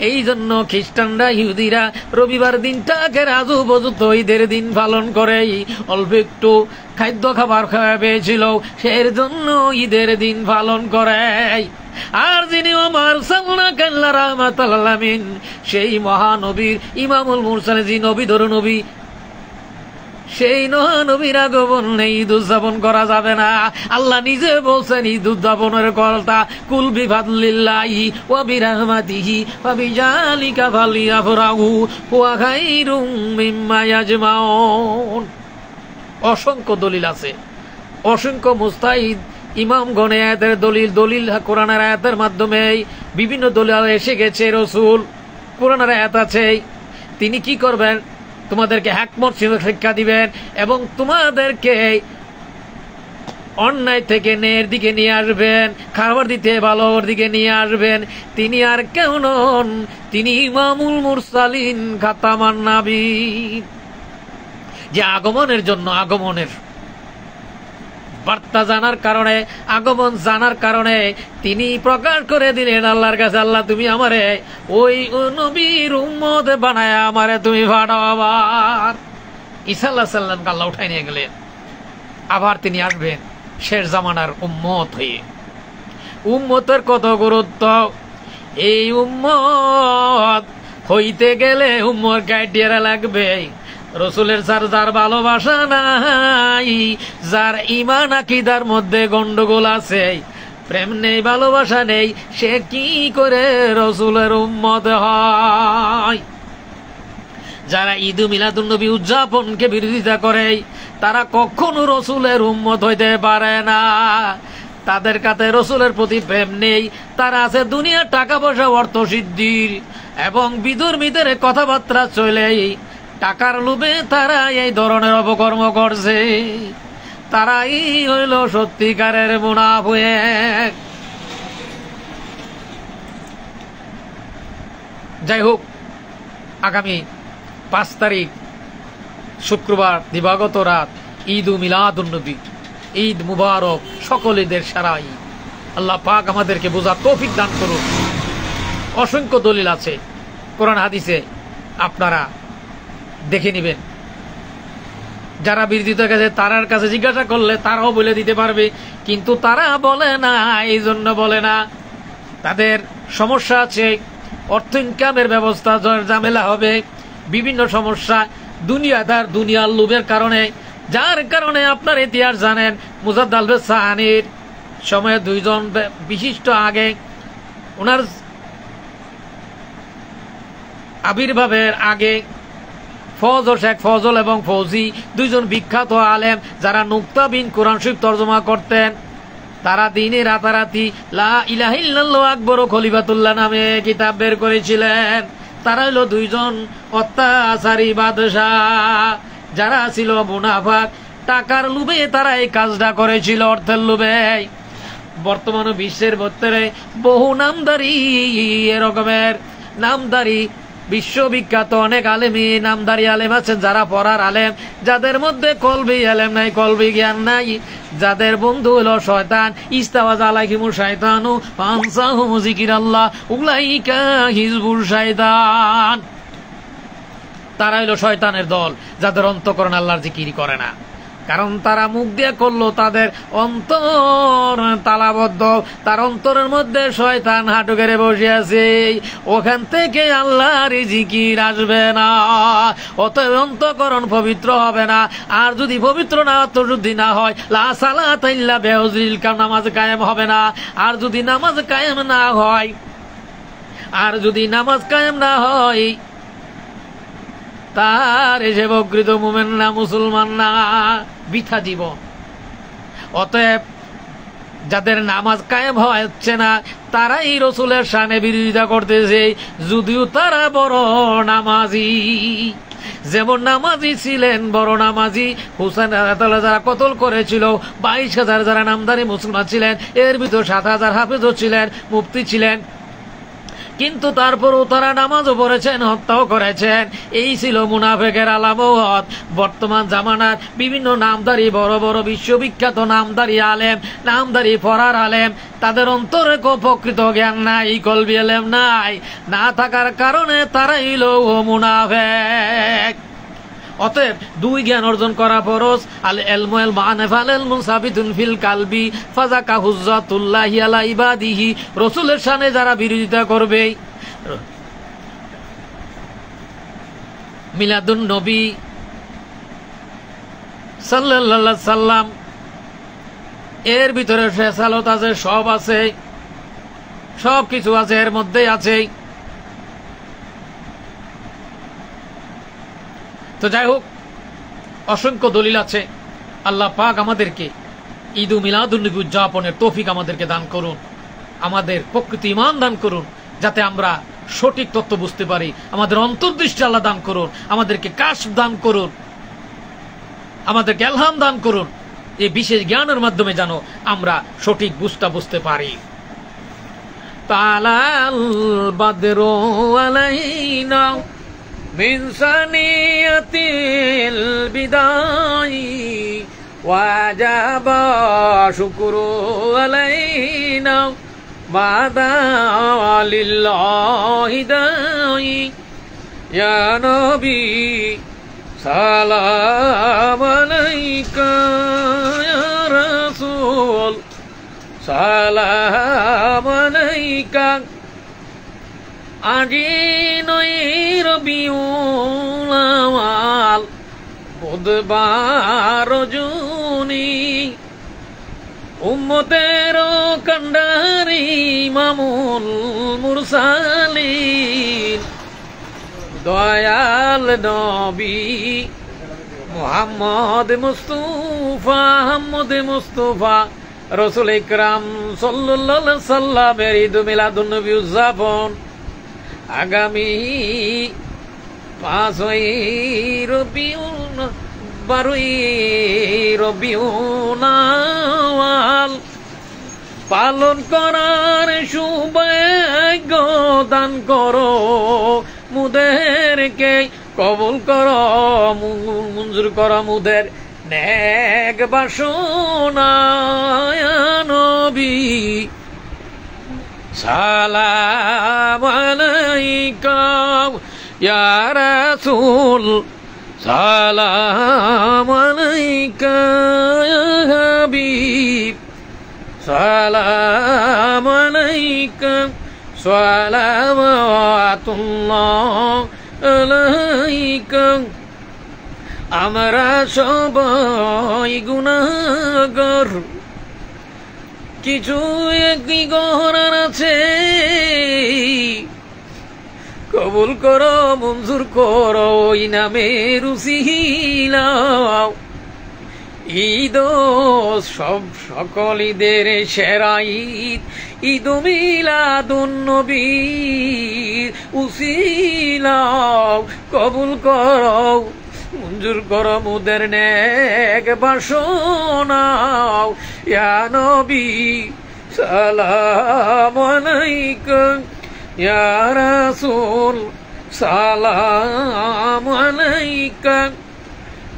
এই জন্য খ্রিস্টানরা, ইহুদিরা রবিবার দিনটাকে রাজু বজুত ঈদের দিন পালন করে, অল্প একটু খাদ্য খাবার খাওয়া পেয়েছিল, সেই জন্য ঈদের দিন পালন করে। আর যিনি আমার সাল্লাল্লাহু রাহমাতাল লিল আলামিন, সেই মহানবীর ইমামুল মুরসালিন, যে নবী ধরো নবী, সেই নবীর আগমন নেই, ঈদ উদযাপন করা যাবে না। আল্লাহ নিজে বলছেন ঈদ উদযাপনের কথা, কুল বিফাদলিল্লাহি ওয়া বিরাহমাতিহি ওয়া বিযালিকা ফালিয়াফরাহু ওয়া খায়রুম মিম্মা ইয়াজমাউন। অসংখ্য দলিল আছে, অসংখ্য মুস্তাহিদ ইমামগণ আয়াতের দলিল কোরআনের আয়াতের মাধ্যমে বিভিন্ন দলিল এসে গেছে। রাসূল কোরআনের আয়াত আছে, তিনি কি করবেন? তোমাদেরকে হিকমত শিক্ষা দিবেন এবং তোমাদেরকে অন্যায় থেকে ন্যায়ের দিকে নিয়ে আসবেন, খাবার দিতে ভালোর দিকে নিয়ে আসবেন। তিনি আর কেউ নন, তিনি ইমামুল মুরসালিন, খাতামান নবীন। যে আগমনের জন্য, আগমনের বার্তা জানার কারণে, আগমন জানার কারণে তিনি প্রকাশ করে দিলেন আল্লাহর কাছে, আল্লাহ তুমি আমারে ওই নবীর উম্মত বানায় আমারে তুমি পাঠাও। আবার ঈসা আলাইহিস সালামকে আল্লাহ উঠাই নিয়ে গেলেন, আবার তিনি আসবেন শেষ জামানার উম্মত হয়ে। উম্মতের কত গুরুত্ব! এই উম্মত হইতে গেলে উম্মত ক্রাইটেরিয়া লাগবে। রসুলের যার ভালোবাসা নাই, যার ঈমান আকীদার মধ্যে গন্ডগোল আছে, প্রেম নেই, ভালোবাসা নেই, সে কি করে রসুলের উম্মত হয়? যারা ঈদ মিলাদুন নবী উদযাপনকে বিরোধিতা করে, তারা কখনো রসুলের উম্মত হইতে পারে না। তাদের কাছে রসুলের প্রতি প্রেম নেই, তারা আছে দুনিয়ার টাকা পয়সা, অর্থ সিদ্ধির এবং বিধর্মীদের কথাবার্তা চলে। টাকার লোভে তারা এই ধরনের অপকর্ম করছে। তারাই হইল সত্যিকারের মুনাফিক। যাই হোক, আগামী 5 তারিখ শুক্রবার দিবাগত রাত ঈদ মিলাদুন নবী, ঈদ মুবারক, সকল ঈদের সেরা ঈদ। আল্লাহ পাক আমাদেরকে বোঝার তৌফিক দান করুন। অসংখ্য দলিল আছে কোরআন হাদিসে, আপনারা দেখে নিবেন। যারা বিরোধিতা গেছে তারার কাছে জিজ্ঞাসা করলে তারাও বলে দিতে পারবে, কিন্তু তারা বলে না। এই জন্য বলে না, তাদের সমস্যা আছে, অর্থ ইনকামের ব্যবস্থা ঝামেলা হবে, বিভিন্ন সমস্যা, দুনিয়াদার, দুনিয়ার লোভের কারণে, যার কারণে আপনার ইতিহাস জানেন, মুজাদ্দাদ আল সাহানির সময়ে দুইজন বিশিষ্ট আগে ওনার আবির্ভাবের আগে শেখ ফজল এবং ফৌজি দুইজন বিখ্যাত আলেম যারা নুক্তা বিন কোরআন শরীফ তর্জমা করতেন, তারা দিনে রাতারাতি লা ইলাহা ইল্লাল্লাহু আকবর খলিফাতুল্লাহ নামে কিতাব বের করেছিলেন। তারা হলো দুইজন অত্যাচারী বাদশাহ যারা ছিল মুনাফিক, টাকার লোভে তারা এই কাজটা করেছিল, অর্থের লোভে। বর্তমানে বিশ্বের ভিতরে বহু নামদারি এরকমের নামদারি বিশ্ববিখ্যাত অনেক আলেমী নামদারি আলেম আছেন যারা পড়ার আলেম, যাদের মধ্যে কলবি আলেম নাই, কলবি জ্ঞান নাই, যাদের বন্ধু হলো শয়তান। ইস্তাওয়াজ আলাইহিমুশ শাইতানু ফানসাহুম যিকিরাল্লাহ উলাইকা হিজবুশ শাইতান। তারা হলো শয়তানের দল, যাদের অন্তঃকরণ আল্লাহর জিকির করে না, কারণ তারা মুখ দিয়ে করলো, তাদের অন্তর তালাবদ্ধ, তার অন্তরের মধ্যে শয়তান হাঁটু গেড়ে বসে আছে, ওখান থেকে আল্লাহর জিকির আসবে না, অতএব অন্তঃকরণ পবিত্র হবে না। আর যদি পবিত্র না যদি না হয় লা সালাতা ইল্লা বিহুজরিল নামাজ কায়েম হবে না। আর যদি নামাজ কায়েম না হয়, তার এসে প্রকৃত মুমিন না, মুসলমান না, বৃথা জীবন। অতএব যাদের নামাজ কায়েম হচ্ছে না তারাই রসুলের শানে বিরোধিতা করতেছে, যদিও তারা বড় নামাজি। যেমন নামাজি ছিলেন, বড় নামাজি হুসেন যারা কতল করেছিল, 22,000 যারা নামদারি মুসলমান ছিলেন, এর ভিতর 7,000 হাফেজও ছিলেন, মুফতি ছিলেন, কিন্তু তারপরও তারা নামাজও পড়েছেন, হত্যাও করেছেন। এই ছিল মুনাফিকের আলামত। বর্তমান জামানার বিভিন্ন নামদারি বড় বড় বিশ্ববিখ্যাত নামদারি আলেম, নামদারি পড়ার আলেম, তাদের অন্তরে প্রকৃত জ্ঞান নাই, কলবি আলেম নাই, না থাকার কারণে তারাই হলো মুনাফিক। অতএব দুই জ্ঞান অর্জন করা ফরজ। আল ইলমু আল মা'রিফা আল ইলমু সাবিতুন ফিল কালবি ফাযাকা হুজ্জাতুল্লাহি আলা ইবাদিহি। রাসূলের শানে যারা বিরোধিতা করবে, মিলাদুন নবী সাল্লাল্লাহু আলাইহি সাল্লাম এর ভিতরে ফেসালত আছে, সব আছে, সব কিছু আছে, এর মধ্যেই আছে। তো যাই হোক, অসংখ্য দলিল আছে। আল্লাহ পাক আমাদেরকে ঈদ ও মিলাদুন নবী উদযাপনের তৌফিক আমাদেরকে দান করুন, আমাদের প্রকৃত ঈমান দান করুন, যাতে আমরা সঠিক তত্ত্ব বুঝতে পারি। আমাদের অন্তর্দৃষ্টি আল্লাহ দান করুন, আমাদেরকে কাশফ দান করুন, আমাদেরকে ইলহাম দান করুন, এই বিশেষ জ্ঞানের মাধ্যমে যেন আমরা সঠিক বুঝতে পারি। তালাল বাদরু আলাইনা মিন সানিয়াতিল বিদাই ওয়াজাবা শুকরু আলাইনা মাদা লিল্লাহি দাই ইয়া নবী সালাম আলাইকা ইয়া রাসূল সালাম আলাইকা। আজি নয় রবিউল আউয়াল বুধবার জুনি উম্মতের কান্ডারি ইমামুল মুরসালিন দয়াল নবী মুহাম্মদ মুস্তাফা রাসূল আকরাম সাল্লাল্লাহু আলাইহি সাল্লামের ঈদ মিলাদুন নবী উদযাপন আগামী 5 রবিউল 12 রবিউল আউয়াল পালন করার সৌভাগ্য দান করো মুদেরকে, কবুল করো, মঞ্জুর করো মুদের নেক বাসনা। ইয়া নবী সালাম আলাইকা ইয়া রাসূল সালাম আলাইকা ইয়া হাবিব সালাম আলাইকা সালাওয়াতুল্লাহ আলাইকা। আমরা সবাই গুনাহগার, কিছু একটি গহরার আছে, কবুল করো মঞ্জুর করো ওই নামের উসিলাও। ঈদ সব সকল ঈদের সেরা ঈদ, ঈদ মিলাদুন নবীর উসিলাও। কবুল করো মঞ্জুর করো মুদের নেক বাসনাও। ইয়া নবী সালাম আলাইকুম, ইয়া রাসূল সালাম আলাইকুম।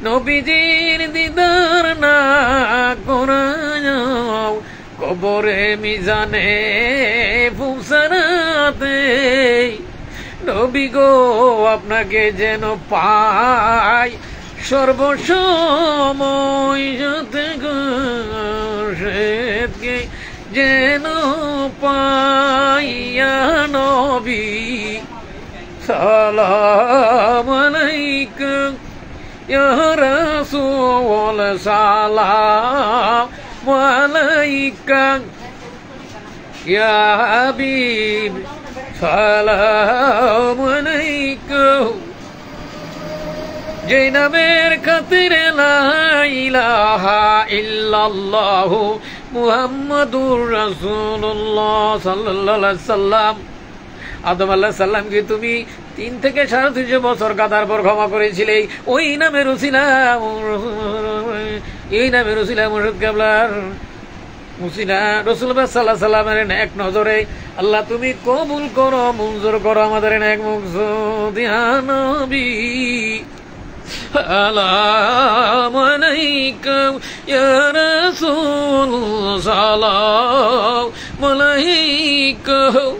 নবীজির দিদার না করাও, কবরে মিজানে ফুসরাতে। নবী গো আপনাকে যেন পাই সর্বসময়, সাথে যেন পাইয়া নবী সালাম আলাইকুম, ইয়া রাসূল সালাম আলাইকুম, ইয়া হাবিব সালাম আলাইকুম। যে নামের খাতিরে লা ইলাহা ইল্লাল্লাহু মুহাম্মাদুর রাসূলুল্লাহ সাল্লাল্লাহু আলাইহি সাল্লাম, আদম আলাইহিস সালামকে তুমি 3 থেকে 3.5 বছর কাদার পর ক্ষমা করেছিলে। ওই নামের উসিলা, এই নামের উসিলা মুর্শিদ কেবলার উসিলা রাসূলুল্লাহ সাল্লাল্লাহু আলাইহি সাল্লামের নেক নজরে আল্লাহ তুমি কবুল করো মঞ্জুর করো আমাদের নেক মকসুদ। ইয়া নবী সালাম আলাইকুম, ইয়া রাসূল সালাম আলাইকুম,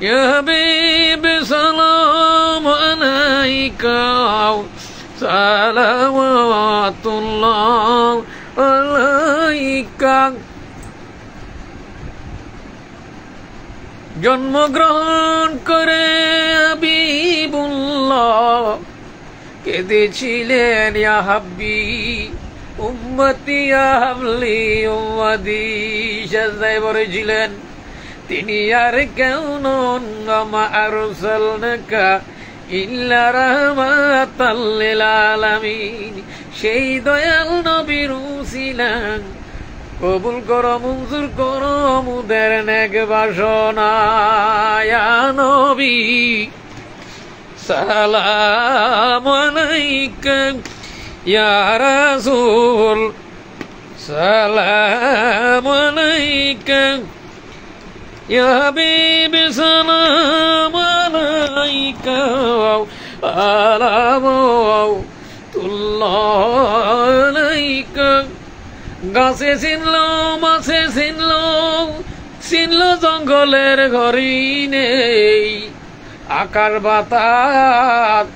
ইয়া হাবিব সালাম আলাইকুম, সালাওয়াতুল্লাহ আলাইকুম। জন্মগ্রহণ করে হাবিবুল্লাহ কেঁদেছিলেন, ইয়া হাব্বি উম্মতি ইয়া হাবলি উম্মতি, সাজদায় পড়েছিলেন তিনি আর কেউ নন, ওয়া আরসালনাকা ইল্লা রাহমাতাল লিল আলামিন। সেই দয়াল নবীর উসিলা কবুল করো মঞ্জুর করো মুদের নেক বাসনা। ইয়া নবী সালাম আলাইকুম, ইয়া রাসূল সালাম আলাইকুম, ইয়া হাবিব সালাম আলাইকুম, সালাওয়াতুল্লাহ আলাইকুম। গাছে চিনলো মাছে চিনলো, চিনলো জঙ্গলের ঘরি নেই, আকার বাতাস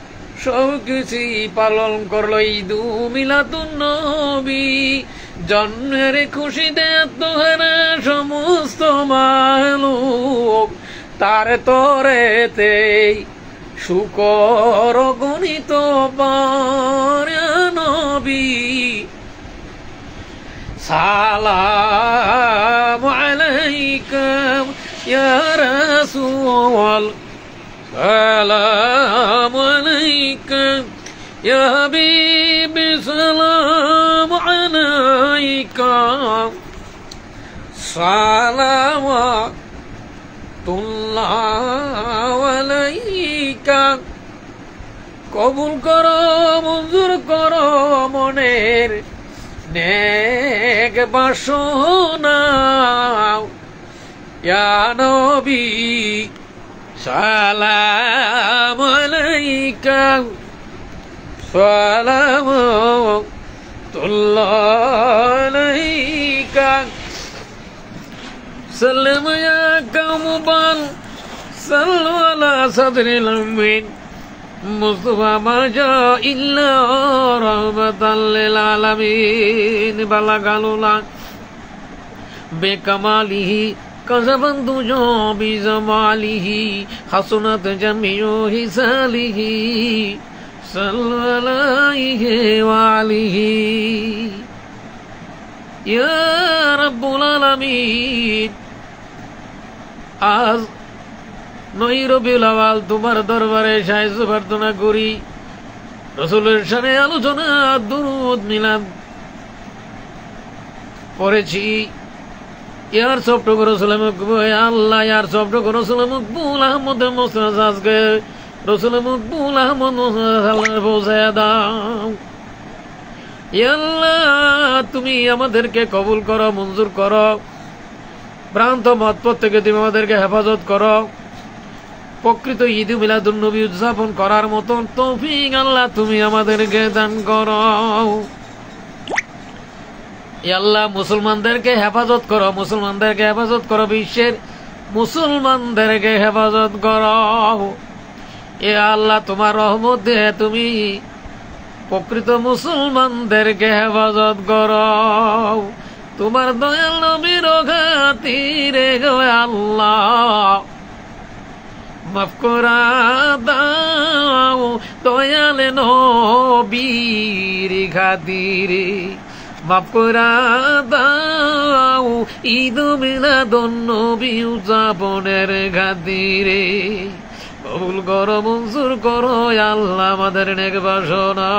সবকিছুই পালন করলো ঈদ মিলাদুন নবী। জন্মের খুশিতে আত্মহারা সমস্ত মালুক, তার তরেতে শুকর গণিত পার। নবী সালাম আলাইকুম, ইয়া রাসূল সালাম আলাইকুম, ইয়া হাবিব সালাম আলাইকুম, সালাওয়াতুল্লাহ আলাইকুম। কবুল করো মঞ্জুর করো মনের নেক বাসনা। ইয়া নবী সালাম আলাইকুম, সালাওয়াতুল্লাহ আলাইকুম। সাল্লাম ইয়া কাওমুবান সাল্লু আলা সাদরিল আমিন, মুস্তাফা মা জা ইল্লা রাহমাতাল লিল আলামিন। বালাগালুলা বেকামালিহি কাযাবান দুজো বিজামালিহি, হাসনাত জামিউ হিসালিহি, সাল্লু আলাইহি ওয়া আলিহি। ইয়া রাব্বুল আলামিন, আজ 9 রবিউল আউয়াল তোমার দরবারে সাহায্য প্রার্থনা করি। রাসূলের শানে আলোচনা, দুরূদ মিলাদ পড়েছি। ইয়ার সবটুকু রাসূলের মকবুল, আল্লাহ ইয়ার সবটুকু রাসূলের মকবুল আহমদ মুস্তাফা আজকে রাসূলের মকবুল আহমদ মুস্তাফা পৌঁছায়া দাও। ইয়া আল্লাহ, তুমি আমাদেরকে কবুল করো, মঞ্জুর করো। ভ্রান্ত মত থেকে তুমি আমাদেরকে হেফাজত করো। প্রকৃত ঈদ মিলাদুন নবী উদযাপন করার মতন তৌফিক আল্লাহ তুমি আমাদেরকে দান করো। ইয়া আল্লাহ, মুসলমানদেরকে হেফাজত করো, মুসলমানদেরকে হেফাজত করো, বিশ্বের মুসলমানদেরকে হেফাজত করো। ইয়া আল্লাহ, তোমার রহমত দিয়ে তুমি প্রকৃত মুসলমানদেরকে হেফাজত করো। তোমার দয়াল নবীর খাতিরে গো আল্লাহ মাফ করা দাও, দয়াল নবীর খাতিরে মাফ করা দাও, ঈদ মিলাদুন নবী উদযাপনের খাতিরে কবুল করো, মঞ্জুর করো আল্লাহ আমাদের নেক বাসনা।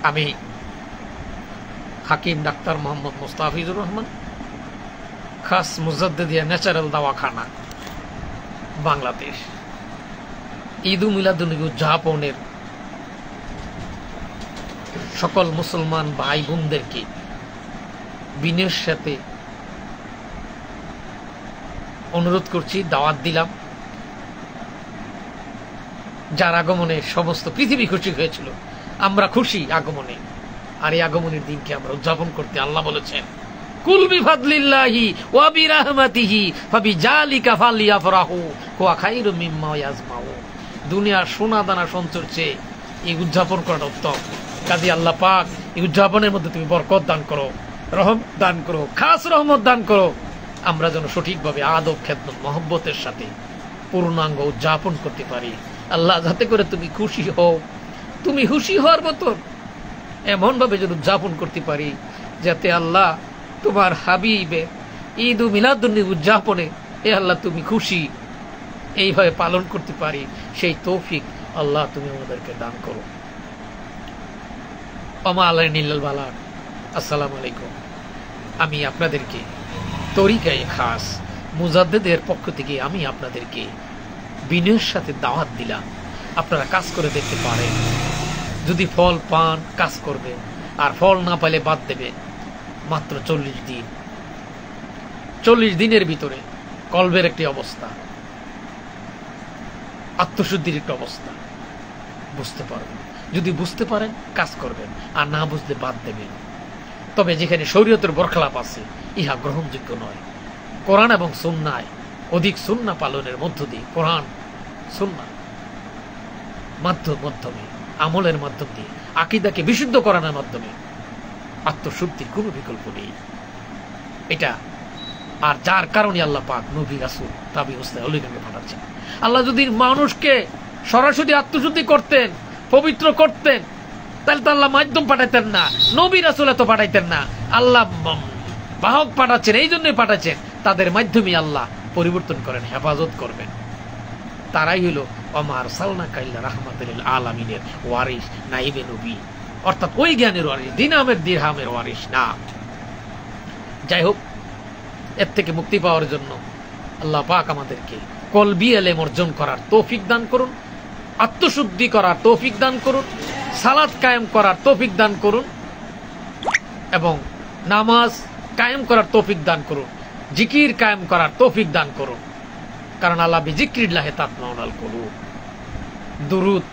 আমি হাকিম ডাক্তার মোহাম্মদ মুস্তাফিজুর রহমান, খাস মুজাদ্দিদিয়া ন্যাচারাল দাওয়াখানা, বাংলাদেশ, ঈদ মিলাদুন নবী উদযাপনের সকল মুসলমান ভাই বোনদেরকে বিনয়ের সাথে অনুরোধ করছি, দাওয়াত দিলাম। যার আগমনে সমস্ত পৃথিবী খুশি হয়েছিল, আমরা খুশি আগমনে। আর এই আগমনের দিনকে আমরা উদযাপন করতে আল্লাহ বলেছেন, কুল বিফাদলিল্লাহি ওয়া বিরাহমাতিহি ফাবিযালিকা ফালইফরাহু হুয়া খায়রুম মিম্মা ইয়াজমাউন। দুনিয়ার সোনা দানা সঞ্চর চেয়ে এই উদযাপন করাটা উত্তম। কাজী আল্লাহ পাক এই উদযাপনের মধ্যে তুমি বরকত দান করো, রহমত দান করো, খাস রহমত দান করো। আমরা যেন সঠিকভাবে আদব, খেদমত, মহব্বতের সাথে পূর্ণাঙ্গ উদযাপন করতে পারি। আল্লাহ, যাতে করে তুমি খুশি হও, তুমি খুশি হওয়ার মতো এমন ভাবে যেন উদযাপন করতে পারি, যাতে আল্লাহ তোমার হাবিবে ঈদ মিলাদুন নবী উদযাপনে এ আল্লাহ তুমি খুশি, এইভাবে পালন করতে পারি। সেই তৌফিক আল্লাহ তুমি আমাদেরকে দান করো। ওমা আলাইনিল বালাগ। আসসালামু আলাইকুম। আমি আপনাদেরকে তরিকায়ে খাস মুজাদ্দিদের পক্ষ থেকে আমি আপনাদেরকে বিনয়ের সাথে দাওয়াত দিলাম, আপনারা কাজ করে দেখতে পারেন। যদি ফল পান কাজ করবেন, আর ফল না পেলে বাদ দেবেন। মাত্র 40 দিন, 40 দিনের ভিতরে কলবের একটি অবস্থা, আত্মশুদ্ধির একটা অবস্থা বুঝতে পারবেন। যদি বুঝতে পারেন কাজ করবেন, আর না বুঝলে বাদ দেবেন। তবে যেখানে শরীয়তের বরখলাপ আছে, ইহা গ্রহণযোগ্য নয়। কোরআন এবং সুন্নায় অধিক সুন্না পালনের মধ্য দিয়ে, কোরআন সুন্নাহ মাধ্যমে, আমলের মাধ্যম দিয়ে, আকীদাকে বিশুদ্ধ করানোর মাধ্যমে আত্মশুদ্ধির কোনো বিকল্প নেই। এটা আর যার কারণে আল্লাহ পাক নবী রাসূল তাবি উসতাদ ওলিদেরকে পাঠাচ্ছেন। আল্লাহ যদি মানুষকে সরাসরি আত্মশুদ্ধি করতেন, পবিত্র করতেন, তাহলে তো আল্লাহ মাধ্যম পাঠাইতেন না, নবী রাসূল তো পাঠাইতেন না। আল্লাহ বাহক পাঠাচ্ছেন, এই জন্যই পাঠাচ্ছেন, তাদের মাধ্যমে আল্লাহ পরিবর্তন করেন, হেফাজত করবেন। তারাই হলো ওমা আরসালনাকা ইল্লা রাহমাতাল লিল আলামিনের ওয়ারিস, নাইবে নবী, অর্থাৎ ওই জ্ঞানের ওয়ারিস, দিনামের দিরহামের ওয়ারিস না। যাই হোক, এর থেকে মুক্তি পাওয়ার জন্য আল্লাহ পাক আমাদেরকে কলবি ইলম অর্জন করার তৌফিক দান করুন, আত্মশুদ্ধি করার তৌফিক দান করুন, সালাত কায়েম করার তৌফিক দান করুন, এবং নামাজ কায়েম করার তৌফিক দান করুন, জিকির কায়েম করার তৌফিক দান করুন। কারণ আল্লাহ বিজিক্রিল্লাহি তাতমাউনুল কুলুব। দুরূদ,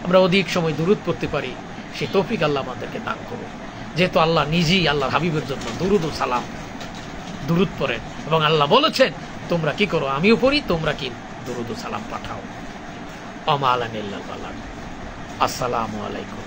আমরা অধিক সময় দুরূদ পড়তে পারি, সেই তৌফিক আল্লাহ আমাদেরকে দান করুন। যেহেতু আল্লাহ নিজেই আল্লাহর হাবিবের জন্য দুরূদ ও সালাম, দুরূদ পড়েন, এবং আল্লাহ বলেছেন তোমরা কি করো, আমিও পড়ি, তোমরা কি দুরূদ ও সালাম পাঠাও। ওমা আলাইনা ইল্লাল বালাগ। আসসালামু আলাইকুম।